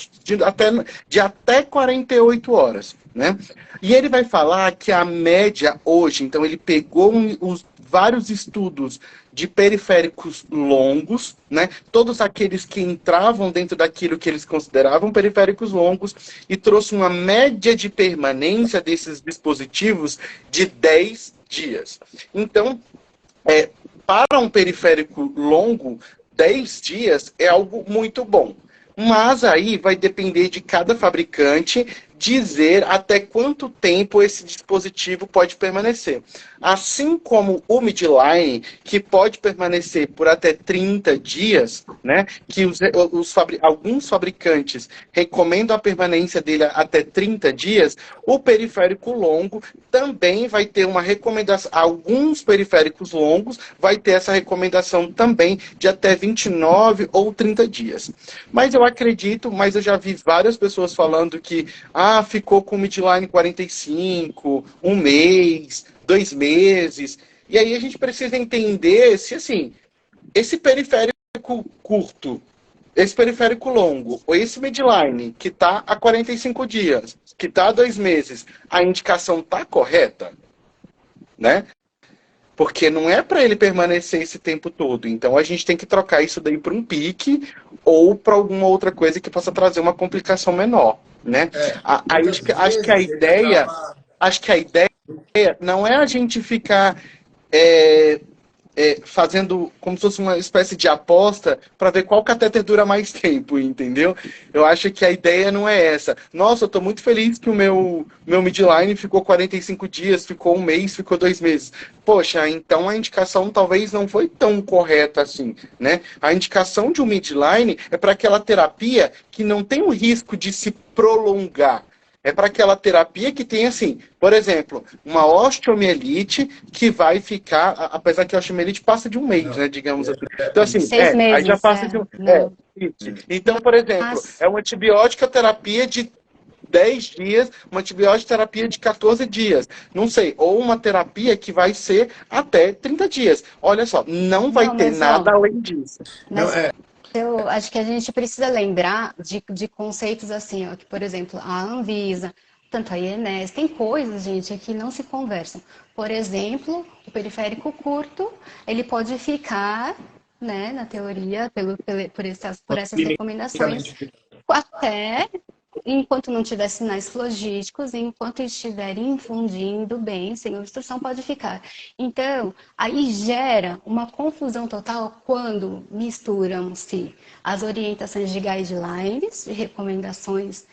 de até 48 horas, né? E ele vai falar que a média hoje, então ele pegou os vários estudos de periféricos longos, né? Todos aqueles que entravam dentro daquilo que eles consideravam periféricos longos e trouxe uma média de permanência desses dispositivos de 10 dias. Então, para um periférico longo, 10 dias é algo muito bom. Mas aí vai depender de cada fabricante dizer até quanto tempo esse dispositivo pode permanecer. Assim como o Medline, que pode permanecer por até 30 dias, né, que alguns fabricantes recomendam a permanência dele até 30 dias, o periférico longo também vai ter uma recomendação, alguns periféricos longos vai ter essa recomendação também de até 29 ou 30 dias. Mas eu acredito, mas eu já vi várias pessoas falando que ficou com o Medline 45, um mês, 2 meses. E aí a gente precisa entender se, assim, esse periférico curto, esse periférico longo, ou esse Medline, que está há 45 dias, que está há 2 meses, a indicação está correta? Né? Porque não é para ele permanecer esse tempo todo. Então a gente tem que trocar isso daí para um pique ou para alguma outra coisa que possa trazer uma complicação menor, né? Aí Muitas acho que a vezes ele ideia, acaba. acho que a ideia não é a gente ficar é, fazendo como se fosse uma espécie de aposta para ver qual catéter dura mais tempo, entendeu? Eu acho que a ideia não é essa. Nossa, eu estou muito feliz que o meu midline ficou 45 dias, ficou um mês, ficou 2 meses. Poxa, então a indicação talvez não foi tão correta assim, né? A indicação de um midline é para aquela terapia que não tem o risco de se prolongar. É para aquela terapia que tem, assim, por exemplo, uma osteomielite que vai ficar, apesar que a osteomielite passa de um mês, Não, né, digamos assim. Então, assim, 6 meses, aí já passa de um... não. Isso. Então, por exemplo, Mas, é uma antibiótica terapia de 10 dias, uma antibiótica terapia de 14 dias, não sei, ou uma terapia que vai ser até 30 dias. Olha só, não vai não, ter mas ó, nada além disso. não mas eu acho que a gente precisa lembrar de conceitos assim, ó, que, por exemplo, a Anvisa, tanto a INS, tem coisas, gente, que não se conversam. Por exemplo, o periférico curto, ele pode ficar, né, na teoria, por essas recomendações, clinicamente. até enquanto não tiver sinais flogísticos, enquanto estiver infundindo bem, sem obstrução, pode ficar. Então, aí gera uma confusão total quando misturam-se as orientações de guidelines, de recomendações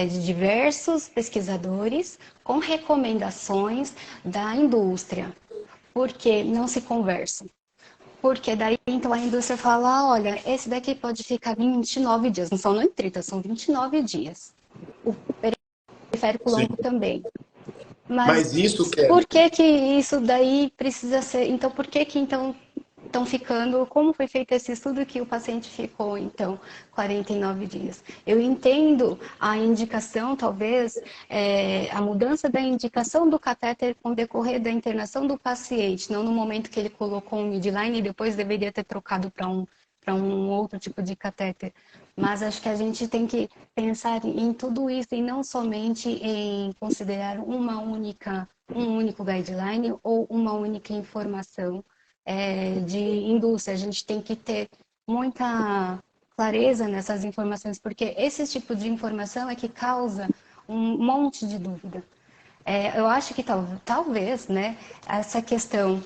de diversos pesquisadores, com recomendações da indústria, porque não se conversam. Porque daí, então, a indústria fala, olha, esse daqui pode ficar 29 dias. Não são nem 30, são 29 dias. O periférico Sim. longo também. Mas Mas isso, por Kelly, que que isso daí precisa ser... Então, por que que, então, estão ficando... Como foi feito esse estudo que o paciente ficou, então, 49 dias? Eu entendo a indicação, talvez, a mudança da indicação do catéter com o decorrer da internação do paciente, não no momento que ele colocou um midline e depois deveria ter trocado para um outro tipo de catéter. Mas acho que a gente tem que pensar em tudo isso e não somente em considerar um único guideline ou uma única informação de indústria. A gente tem que ter muita clareza nessas informações, porque esse tipo de informação é que causa um monte de dúvida. Eu acho que talvez, né, essa questão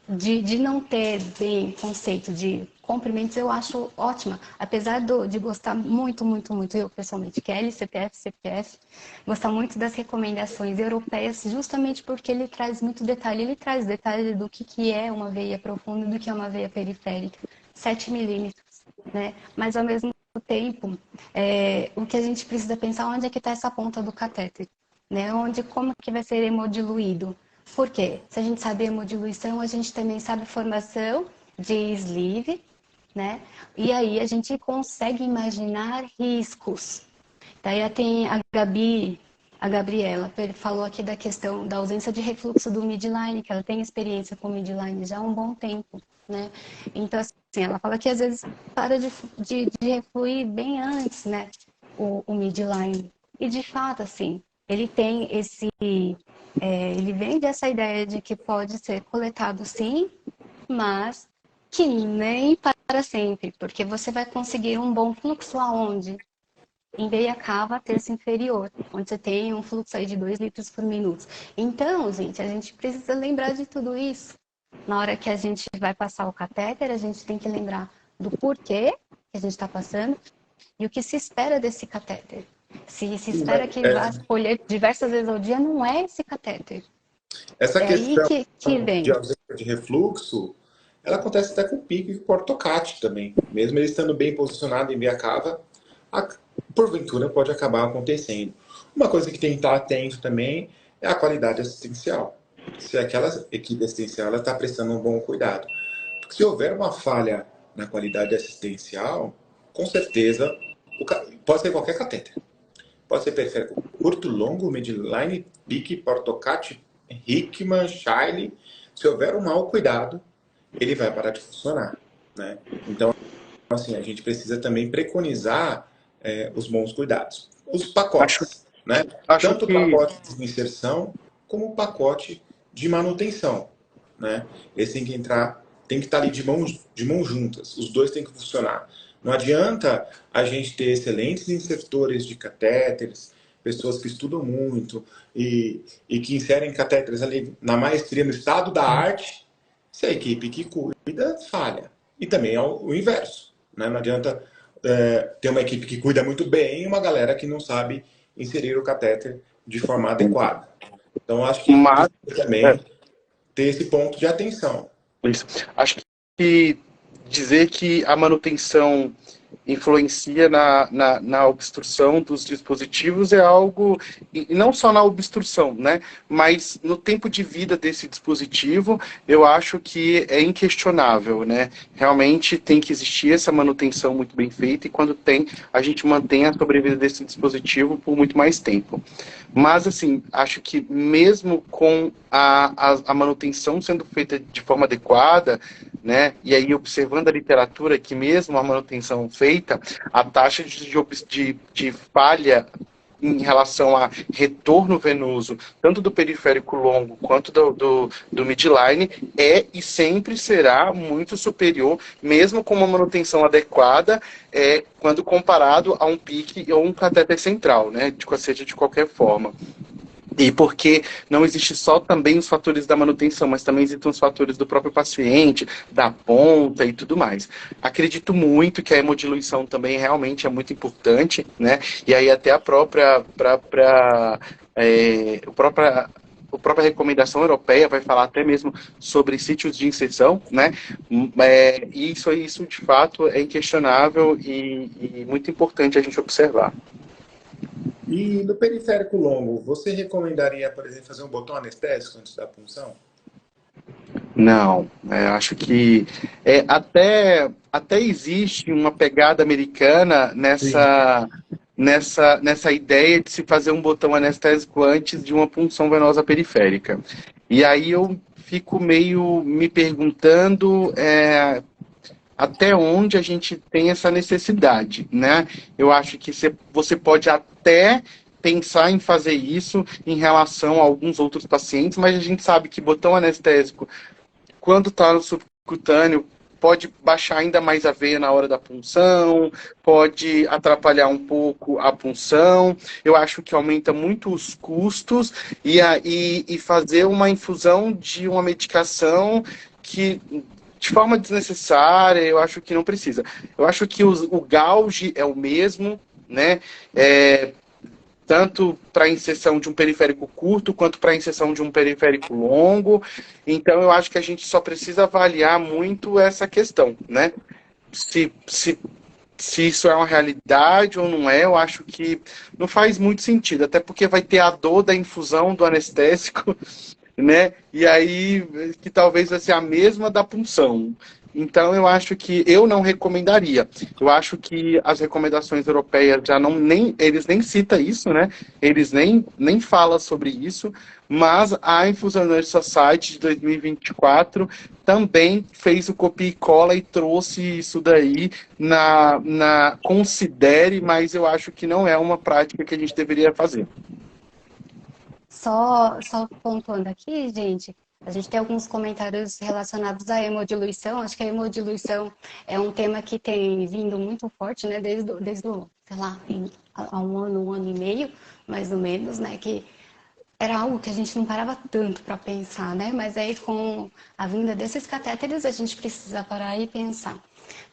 de não ter bem conceito de comprimentos, eu acho ótima. Apesar de gostar muito, muito, muito, eu pessoalmente, Kelly, CPF, CPF, gostar muito das recomendações europeias, justamente porque ele traz muito detalhe. Ele traz detalhe do que é uma veia profunda, do que é uma veia periférica, 7 milímetros, né? Mas, ao mesmo tempo, o que a gente precisa pensar, onde é que está essa ponta do catéter? Né? Como que vai ser hemodiluído? Por quê? Se a gente sabe hemodiluição, a gente também sabe formação de sleeve, né? E aí a gente consegue imaginar riscos. Daí tem a Gabriela, falou aqui da questão da ausência de refluxo do midline, que ela tem experiência com midline já há um bom tempo, né? Então, assim, ela fala que às vezes para de refluir bem antes, né? O midline. E de fato, assim, ele tem ele vende essa ideia de que pode ser coletado sim, mas que nem para sempre, porque você vai conseguir um bom fluxo aonde? Em veia cava terça inferior, onde você tem um fluxo aí de 2 litros por minuto. Então, gente, a gente precisa lembrar de tudo isso. Na hora que a gente vai passar o catéter, a gente tem que lembrar do porquê que a gente está passando e o que se espera desse catéter. Se espera que vá colher diversas vezes ao dia, não é esse catéter. essa É aí questão que de vem. ausência de refluxo, ela acontece até com o pico e com o ortocate também. Mesmo ele estando bem posicionado em via cava, porventura pode acabar acontecendo. Uma coisa que tem que estar atento também é a qualidade assistencial. Se aquela equipe assistencial está prestando um bom cuidado. Porque se houver uma falha na qualidade assistencial, com certeza, pode ser qualquer catéter. Pode ser periférico curto, longo, midline, pique, portocate, Hickman, Shiley. Se houver um mau cuidado, ele vai parar de funcionar, né? Então, assim, a gente precisa também preconizar os bons cuidados. Os Acho, pacotes, né? acho Tanto o que pacote de inserção como o pacote de manutenção, né? Eles têm que entrar, tem que estar ali de mãos juntas, os dois têm que funcionar. Não adianta a gente ter excelentes insertores de catéteres, pessoas que estudam muito e que inserem catéteres ali na maestria, no estado da arte, se a equipe que cuida falha. E também é o inverso, né? Não adianta ter uma equipe que cuida muito bem e uma galera que não sabe inserir o catéter de forma adequada. Então, acho que Mas, precisa é, também ter esse ponto de atenção. isso. Acho que dizer que a manutenção influencia na obstrução dos dispositivos é algo, e não só na obstrução, né, mas no tempo de vida desse dispositivo, eu acho que é inquestionável, né, realmente tem que existir essa manutenção muito bem feita e quando tem, a gente mantém a sobrevida desse dispositivo por muito mais tempo. Mas, assim, acho que mesmo com a manutenção sendo feita de forma adequada, né, e aí observando a literatura que mesmo a manutenção feita, a taxa de falha em relação a retorno venoso, tanto do periférico longo quanto do midline, é e sempre será muito superior, mesmo com uma manutenção adequada, quando comparado a um PIC ou um catéter central, né, seja de qualquer forma. E porque não existe só também os fatores da manutenção, mas também existem os fatores do próprio paciente, da ponta e tudo mais. Acredito muito que a hemodiluição também realmente é muito importante, né? E aí até a própria recomendação europeia vai falar até mesmo sobre sítios de inserção, né? E isso de fato é inquestionável e muito importante a gente observar. E no periférico longo, você recomendaria, por exemplo, fazer um botão anestésico antes da punção? Não, acho que até existe uma pegada americana Sim. nessa ideia de se fazer um botão anestésico antes de uma punção venosa periférica. E aí eu fico meio me perguntando até onde a gente tem essa necessidade, né? Eu acho que você pode até pensar em fazer isso em relação a alguns outros pacientes, mas a gente sabe que botão anestésico quando está no subcutâneo, pode baixar ainda mais a veia na hora da punção, pode atrapalhar um pouco a punção. Eu acho que aumenta muito os custos e fazer uma infusão de uma medicação que, de forma desnecessária, eu acho que não precisa. Eu acho que o gauge é o mesmo, né? Tanto para a inserção de um periférico curto, quanto para a inserção de um periférico longo. Então, eu acho que a gente só precisa avaliar muito essa questão, né? Se isso é uma realidade ou não é, eu acho que não faz muito sentido, até porque vai ter a dor da infusão do anestésico, né? E aí, que talvez vai ser a mesma da punção. Então, eu acho que eu não recomendaria. Eu acho que as recomendações europeias já não eles nem citam isso, né? Eles nem falam sobre isso, mas a Infusionary Society de 2024 também fez o copia e cola e trouxe isso daí na considere, mas eu acho que não é uma prática que a gente deveria fazer. Só pontuando aqui, gente, a gente tem alguns comentários relacionados à hemodiluição. Acho que a hemodiluição é um tema que tem vindo muito forte, né, desde sei lá, há um ano e meio, mais ou menos, né, que era algo que a gente não parava tanto para pensar, né, mas aí com a vinda desses catéteres a gente precisa parar e pensar.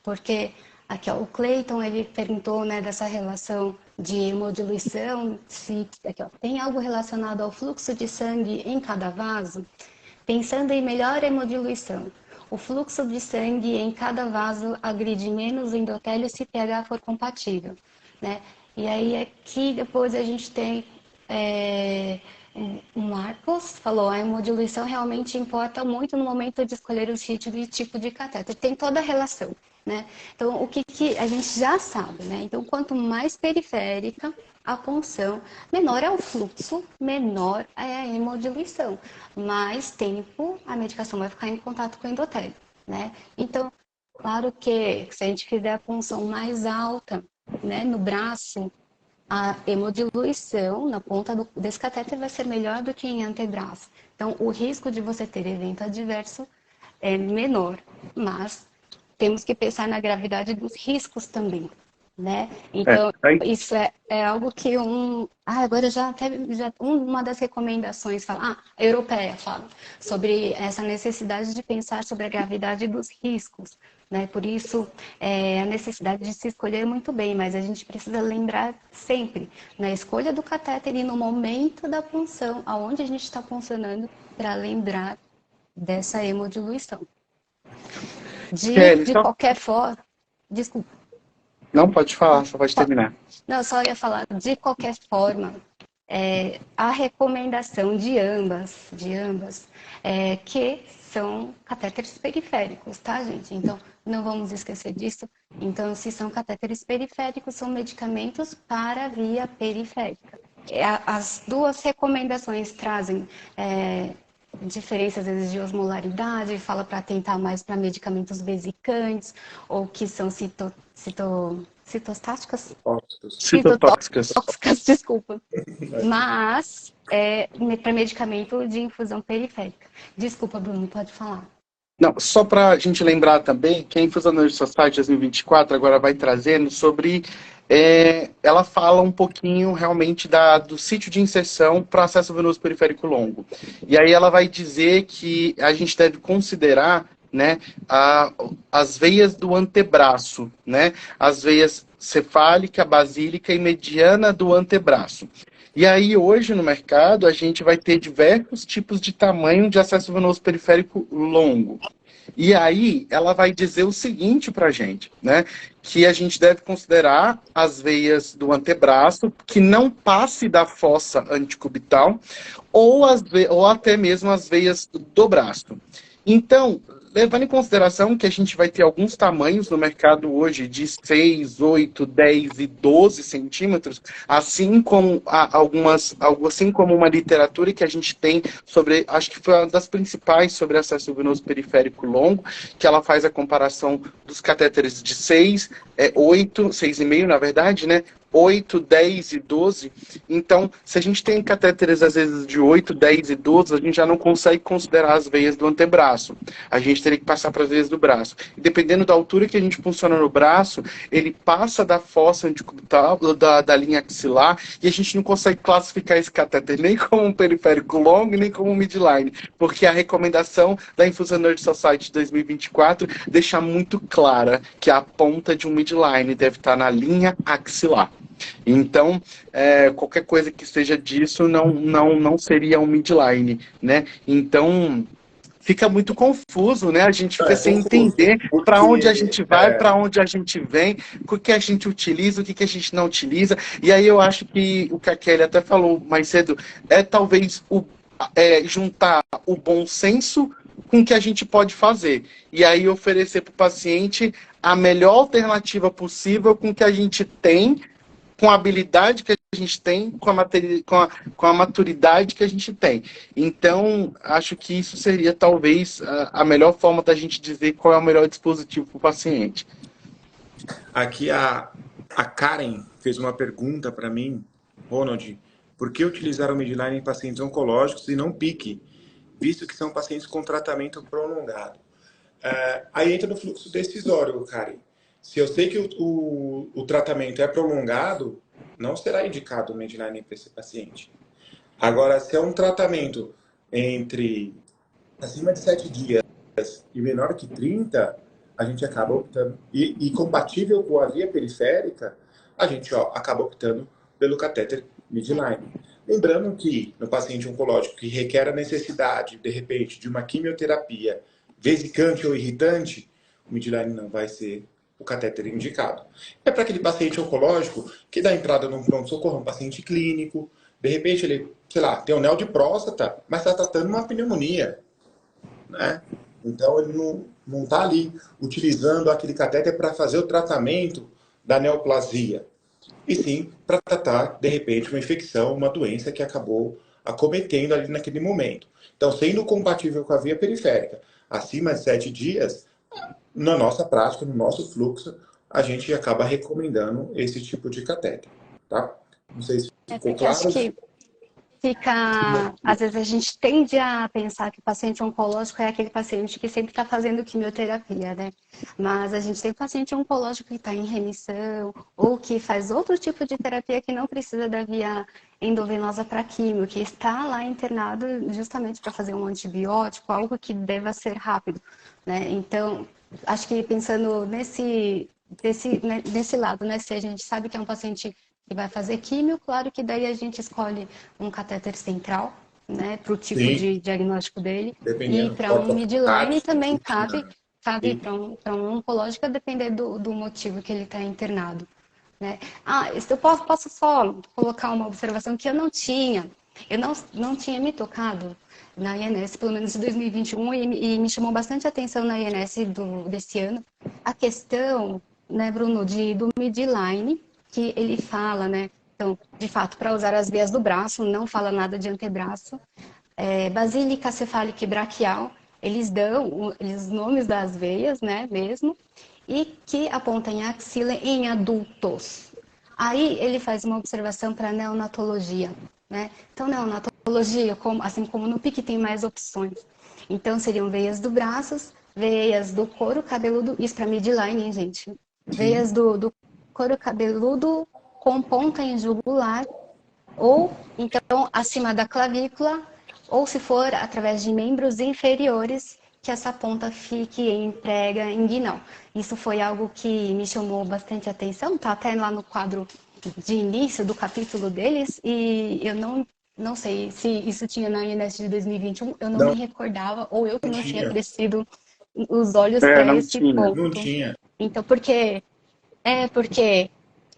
Porque aqui, ó, o Clayton, ele perguntou, né, dessa relação de hemodiluição, se aqui, ó, tem algo relacionado ao fluxo de sangue em cada vaso? Pensando em melhor hemodiluição, o fluxo de sangue em cada vaso agride menos o endotélio se pH for compatível, né? E aí aqui depois a gente tem o Marcos falou, a hemodiluição realmente importa muito no momento de escolher o sítio e tipo de catéter. Tem toda a relação, né? Então, o que a gente já sabe, né? Então, quanto mais periférica a punção, menor é o fluxo, menor é a hemodiluição. Mais tempo a medicação vai ficar em contato com o endotélio, né? Então, claro que se a gente fizer a punção mais alta, né, no braço, a hemodiluição na ponta desse catéter vai ser melhor do que em antebraço. Então, o risco de você ter evento adverso é menor, mas temos que pensar na gravidade dos riscos também, né? Então, isso é algo que agora uma das recomendações fala, a europeia fala sobre essa necessidade de pensar sobre a gravidade dos riscos, né? Por isso, a necessidade de se escolher muito bem, mas a gente precisa lembrar sempre na escolha do catéter e no momento da punção, aonde a gente está puncionando, para lembrar dessa hemodiluição. De qualquer forma, desculpa. Não, pode falar, só pode terminar. Não, só ia falar, de qualquer forma, a recomendação de ambas, que são catéteres periféricos, tá, gente? Então, não vamos esquecer disso. Então, se são catéteres periféricos, são medicamentos para a via periférica. As duas recomendações trazem diferenças, às vezes, de osmolaridade, fala para tentar mais para medicamentos vesicantes, ou que são citostáticas? Citotóxicas, desculpa. Mas, para medicamento de infusão periférica. Desculpa, Bruno, pode falar. Não, só para a gente lembrar também que a Infusionary Society 2024 agora vai trazendo sobre... ela fala um pouquinho realmente do sítio de inserção para acesso venoso periférico longo. E aí ela vai dizer que a gente deve considerar, né, as veias do antebraço, né, as veias cefálica, basílica e mediana do antebraço. E aí, hoje, no mercado, a gente vai ter diversos tipos de tamanho de acesso venoso periférico longo. E aí, ela vai dizer o seguinte pra gente, né? Que a gente deve considerar as veias do antebraço que não passe da fossa antecubital ou até mesmo as veias do braço. Então, levando em consideração que a gente vai ter alguns tamanhos no mercado hoje de 6, 8, 10 e 12 centímetros, assim como assim como uma literatura que a gente tem sobre, acho que foi uma das principais sobre acesso venoso periférico longo, que ela faz a comparação dos catéteres de 6, 8, 6,5 na verdade, né? 8, 10 e 12. Então, se a gente tem catéteres, às vezes, de 8, 10 e 12, a gente já não consegue considerar as veias do antebraço. A gente teria que passar para as veias do braço. E dependendo da altura que a gente funciona no braço, ele passa da fossa antecubital, da linha axilar, e a gente não consegue classificar esse catéter nem como um periférico longo, nem como um midline, porque a recomendação da Infusionary Society 2024 deixa muito clara que a ponta de um midline deve estar na linha axilar. Então, qualquer coisa que seja disso não seria um midline, né? Então, fica muito confuso, né? A gente fica sem entender para onde a gente vai, para onde a gente vem, o que a gente utiliza, o que a gente não utiliza. E aí eu acho que o que a Kelly até falou mais cedo talvez juntar o bom senso com o que a gente pode fazer. E aí oferecer para o paciente a melhor alternativa possível com o que a gente tem, com a habilidade que a gente tem, com a maturidade que a gente tem. Então, acho que isso seria talvez a melhor forma da gente dizer qual é o melhor dispositivo para o paciente. Aqui a Karen fez uma pergunta para mim, Ronald, por que utilizar o midline em pacientes oncológicos e não PIC, visto que são pacientes com tratamento prolongado? Aí entra no fluxo decisório, Karen. Se eu sei que o tratamento é prolongado, não será indicado o midline para esse paciente. Agora, se é um tratamento entre acima de 7 dias e menor que 30, a gente acaba optando, e compatível com a via periférica, a gente acaba optando pelo catéter midline. Lembrando que no paciente oncológico que requer a necessidade, de repente, de uma quimioterapia vesicante ou irritante, o midline não vai ser o catéter indicado. É para aquele paciente oncológico que dá entrada num pronto-socorro, um paciente clínico, de repente ele, sei lá, tem um neo de próstata, mas está tratando uma pneumonia, né? Então ele não está ali utilizando aquele catéter para fazer o tratamento da neoplasia, e sim para tratar, de repente, uma infecção, uma doença que acabou acometendo ali naquele momento. Então, sendo compatível com a via periférica, acima de 7 dias, na nossa prática, no nosso fluxo, a gente acaba recomendando esse tipo de catéter, tá? Não sei se ficou Porque acho claro. que fica, às vezes a gente tende a pensar que o paciente oncológico é aquele paciente que sempre está fazendo quimioterapia, né? Mas a gente tem paciente oncológico que está em remissão ou que faz outro tipo de terapia que não precisa da via endovenosa para quimio, que está lá internado justamente para fazer um antibiótico, algo que deva ser rápido, né? Então, acho que pensando nesse lado, né? Se a gente sabe que é um paciente que vai fazer químio, claro que daí a gente escolhe um catéter central, né, para o tipo Sim, de diagnóstico dele. E dependendo do para um porta midline também tático. cabe para um oncológico, a depender do motivo que ele está internado. Né? Isso eu posso só colocar uma observação que eu não tinha me tocado na INS, pelo menos em 2021, e me chamou bastante atenção na INS desse ano, a questão, né, Bruno, do midline, que ele fala, né, então, de fato, para usar as veias do braço, não fala nada de antebraço, basílica cefálica e braquial, eles dão os nomes das veias, né, mesmo, e que apontam em axila em adultos. Aí ele faz uma observação para neonatologia, né? Então, neonatologia, assim como no PIC, tem mais opções. Então, seriam veias do braço, veias do couro cabeludo, isso para midline, hein, gente? Sim. Veias do couro cabeludo com ponta em jugular, ou então acima da clavícula, ou se for através de membros inferiores, que essa ponta fique em prega inguinal. Isso foi algo que me chamou bastante atenção, tá até lá no quadro de início do capítulo deles, e eu não sei se isso tinha na INS de 2021, eu não me Não, recordava, ou eu que não não tinha tinha. crescido os olhos É, para não esse tinha. Não ponto. tinha. Então, porque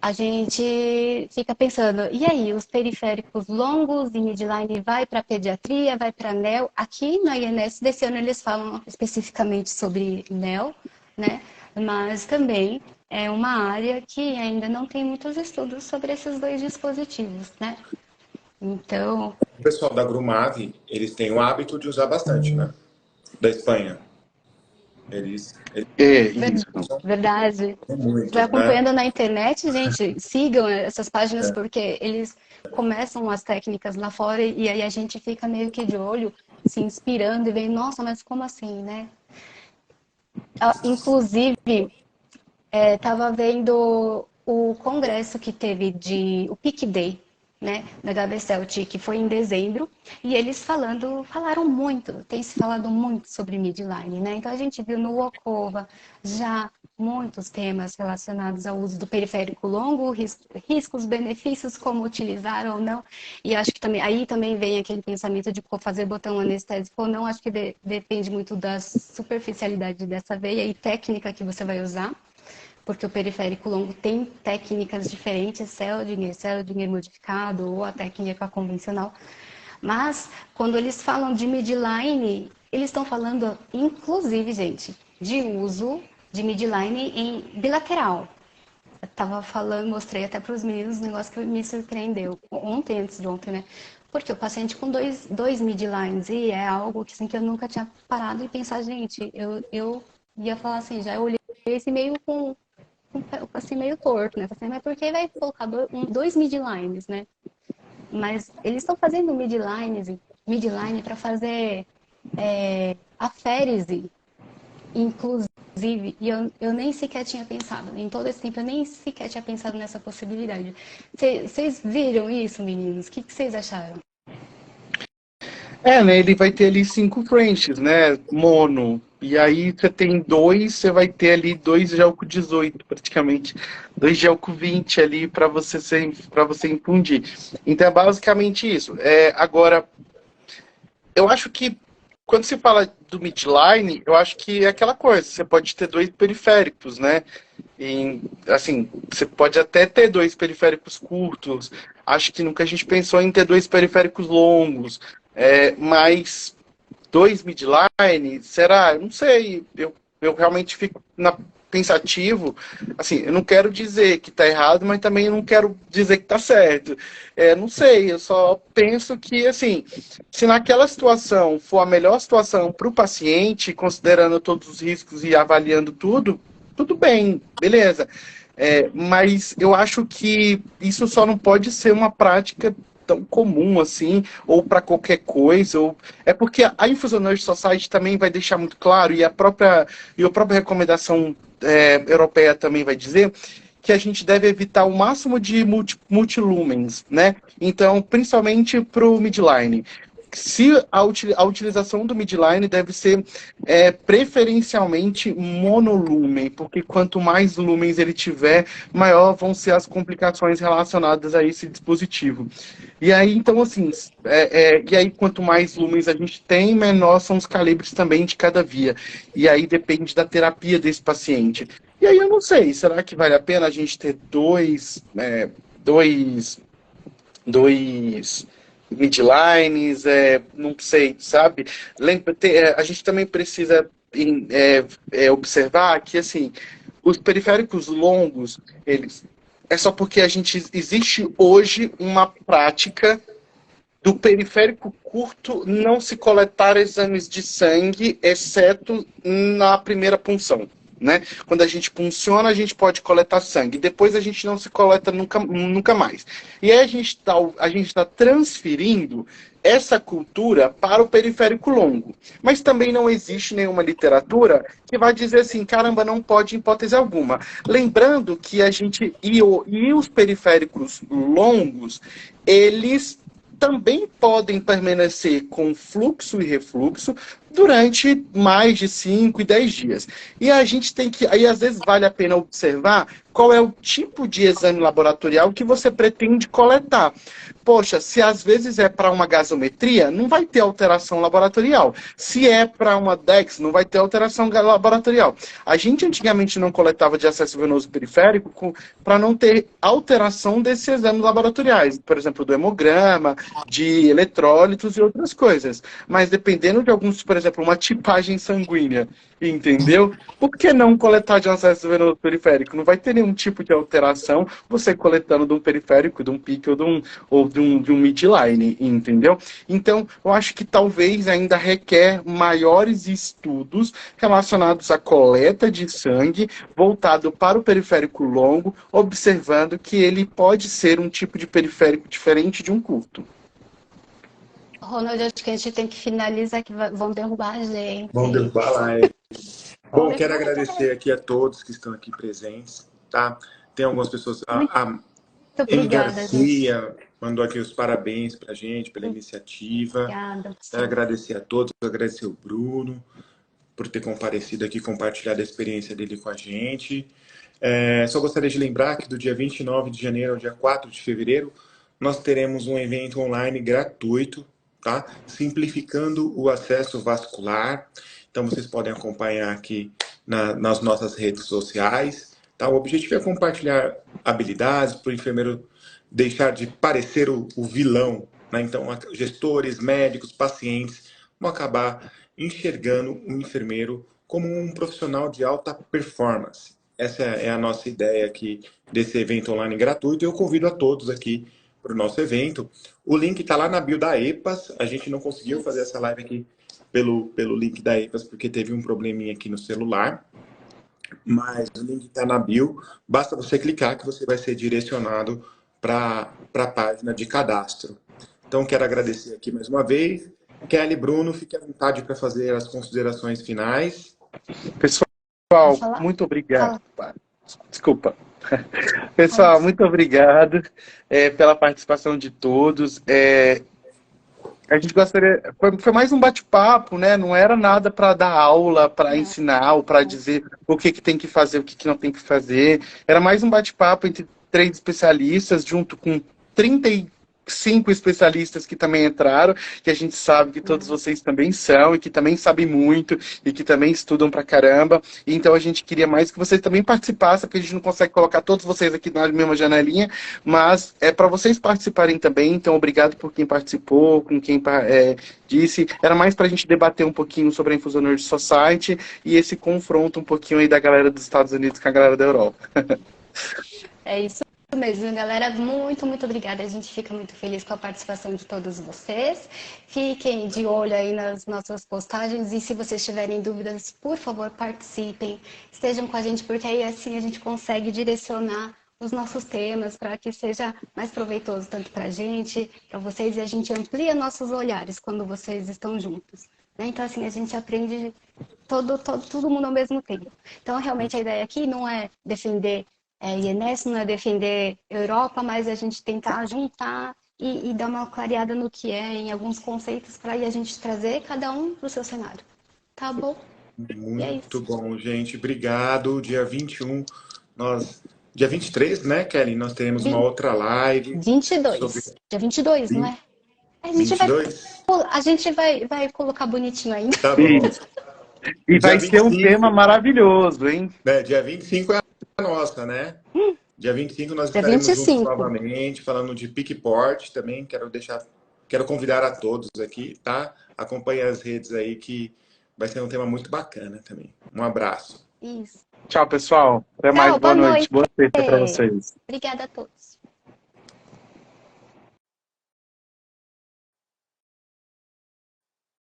a gente fica pensando, e aí, os periféricos longos e midline vai para pediatria, vai para NEO? Aqui na INS desse ano eles falam especificamente sobre NEO, né? Mas também é uma área que ainda não tem muitos estudos sobre esses dois dispositivos, né? Então, O pessoal da Grumave, eles têm o hábito de usar bastante, né? Da Espanha. Eles É, isso. usam verdade. Vai muito, né? acompanhando na internet, gente, sigam essas páginas porque eles começam as técnicas lá fora e aí a gente fica meio que de olho, se inspirando e vendo, nossa, mas como assim, né? Inclusive, estava vendo o congresso que teve o Peak Day, né, da HBCELT, que foi em dezembro, e eles falaram muito, tem se falado muito sobre midline, né? Então a gente viu no Ocova já muitos temas relacionados ao uso do periférico longo, riscos, benefícios, como utilizar ou não, e acho que aí também vem aquele pensamento de fazer botão anestésico ou não, acho que depende muito da superficialidade dessa veia e técnica que você vai usar, porque o periférico longo tem técnicas diferentes, Seldinger modificado ou a técnica convencional. Mas, quando eles falam de midline, eles estão falando, inclusive, gente, de uso de midline em bilateral. Eu estava falando, mostrei até para os meninos um negócio que me surpreendeu, ontem, antes de ontem, né? Porque o paciente com dois midlines, e é algo que, assim, que eu nunca tinha parado e pensar, gente, eu ia falar assim, já olhei esse meio assim, meio torto, né? Assim, mas por que vai colocar dois midlines, né? Mas eles estão fazendo midline para fazer aférese, inclusive, e eu nem sequer tinha pensado, em todo esse tempo eu nem sequer tinha pensado nessa possibilidade. Vocês viram isso, meninos? O que vocês acharam? É, né? Ele vai ter ali 5 Frenches, né? Mono. E aí você tem dois, você vai ter ali 2 Gelco 18, praticamente. 2 Gelco 20 ali para você infundir. Então é basicamente isso. Agora, eu acho que quando se fala do midline, eu acho que é aquela coisa, você pode ter 2 periféricos, né? Assim, você pode até ter 2 periféricos curtos. Acho que nunca a gente pensou em ter 2 periféricos longos. Mas 2 midline, será? Eu não sei. Eu realmente fico pensativo. Assim, eu não quero dizer que está errado, mas também não quero dizer que está certo. Não sei, eu só penso que, assim, se naquela situação for a melhor situação para o paciente, considerando todos os riscos e avaliando tudo, tudo bem, beleza. Mas eu acho que isso só não pode ser uma prática tão comum assim, ou para qualquer coisa, é porque a Infusionist Society também vai deixar muito claro, e a própria recomendação europeia também vai dizer que a gente deve evitar o máximo de multilumens, né? Então, principalmente para o midline. Se a utilização do midline deve ser preferencialmente monolumen, porque quanto mais lumens ele tiver, maior vão ser as complicações relacionadas a esse dispositivo. E aí, então, assim, e aí quanto mais lumens a gente tem, menor são os calibres também de cada via. E aí depende da terapia desse paciente. E aí eu não sei, será que vale a pena a gente ter dois midlines, não sei, sabe? A gente também precisa observar que, assim, os periféricos longos, eles é só porque existe hoje uma prática do periférico curto não se coletar exames de sangue, exceto na primeira punção. Né? Quando a gente punciona, a gente pode coletar sangue. Depois a gente não se coleta nunca mais. E aí a gente está transferindo essa cultura para o periférico longo. Mas também não existe nenhuma literatura que vai dizer assim, caramba, não pode em hipótese alguma. Lembrando que os periféricos longos, eles também podem permanecer com fluxo e refluxo durante mais de 5 e 10 dias. E a gente tem que, aí às vezes vale a pena observar qual é o tipo de exame laboratorial que você pretende coletar. Poxa, se às vezes é para uma gasometria, não vai ter alteração laboratorial. Se é para uma DEX, não vai ter alteração laboratorial. A gente antigamente não coletava de acesso venoso periférico para não ter alteração desses exames laboratoriais, por exemplo, do hemograma, de eletrólitos e outras coisas. Mas dependendo de alguns, por exemplo, uma tipagem sanguínea, entendeu? Por que não coletar de acesso venoso periférico? Não vai ter nenhum tipo de alteração você coletando de um periférico, de um PIC ou de um midline, entendeu? Então, eu acho que talvez ainda requer maiores estudos relacionados à coleta de sangue voltado para o periférico longo, observando que ele pode ser um tipo de periférico diferente de um curto. Ronald, acho que a gente tem que finalizar, que vão derrubar a gente. Vão derrubar a live. Bom, quero agradecer aqui a todos que estão aqui presentes, tá? Tem algumas pessoas... A M. Garcia mandou aqui os parabéns pra gente, pela iniciativa. Obrigada. Quero agradecer a todos, agradecer o Bruno por ter comparecido aqui, compartilhado a experiência dele com a gente. Só gostaria de lembrar que do dia 29 de janeiro ao dia 4 de fevereiro, nós teremos um evento online gratuito, tá? Simplificando o acesso vascular. Então, vocês podem acompanhar aqui nas nossas redes sociais. Tá? O objetivo é compartilhar habilidades para o enfermeiro deixar de parecer o vilão. Né? Então, gestores, médicos, pacientes vão acabar enxergando o enfermeiro como um profissional de alta performance. Essa é a nossa ideia aqui desse evento online gratuito. Eu convido a todos aqui para o nosso evento. O link está lá na bio da EPAS. A gente não conseguiu fazer essa live aqui pelo link da EPAS, porque teve um probleminha aqui no celular. Mas o link está na bio. Basta você clicar que você vai ser direcionado para a página de cadastro. Então, quero agradecer aqui mais uma vez. Kelly, Bruno, fique à vontade para fazer as considerações finais. Pessoal, muito obrigado. Desculpa. Pessoal, muito obrigado pela participação de todos. A gente gostaria... Foi mais um bate-papo, né? Não era nada para dar aula, para ensinar, ou para dizer o que tem que fazer, o que não tem que fazer. Era mais um bate-papo entre 3 especialistas, junto com 35 especialistas que também entraram, que a gente sabe que todos vocês também são, e que também sabem muito, e que também estudam pra caramba. E então a gente queria mais que vocês também participassem, porque a gente não consegue colocar todos vocês aqui na mesma janelinha, mas é para vocês participarem também. Então obrigado por quem participou, com quem disse. Era mais pra gente debater um pouquinho sobre a Infusionist Society e esse confronto um pouquinho aí da galera dos Estados Unidos com a galera da Europa. É isso mesmo, galera. Muito, muito obrigada. A gente fica muito feliz com a participação de todos vocês. Fiquem de olho aí nas nossas postagens e se vocês tiverem dúvidas, por favor, participem. Estejam com a gente, porque aí assim a gente consegue direcionar os nossos temas para que seja mais proveitoso tanto para a gente, para vocês, e a gente amplia nossos olhares quando vocês estão juntos. Né? Então, assim, a gente aprende todo mundo ao mesmo tempo. Então, realmente, a ideia aqui não é defender INS, não é defender Europa, mas a gente tentar juntar e dar uma clareada no que é, em alguns conceitos, para aí a gente trazer cada um para o seu cenário. Tá bom? E é Muito isso. bom, gente. Obrigado. Dia 21, nós... Dia 23, né, Kelly? Nós teremos uma outra live sobre 22. Dia 22, não 20, é? dois. A gente vai colocar bonitinho ainda. Tá bom. Isso. E Dia vai ser um 25, tema maravilhoso, hein? né? Dia 25 é a nossa, né? Dia 25 nós Dia estaremos juntos 25. novamente, falando de Pickport também. Quero convidar a todos aqui, tá? Acompanhe as redes aí que vai ser um tema muito bacana também. Um abraço. Isso. Tchau, pessoal. Até mais. Tchau, Boa boa noite. noite. Boa sexta para vocês. Obrigada a todos.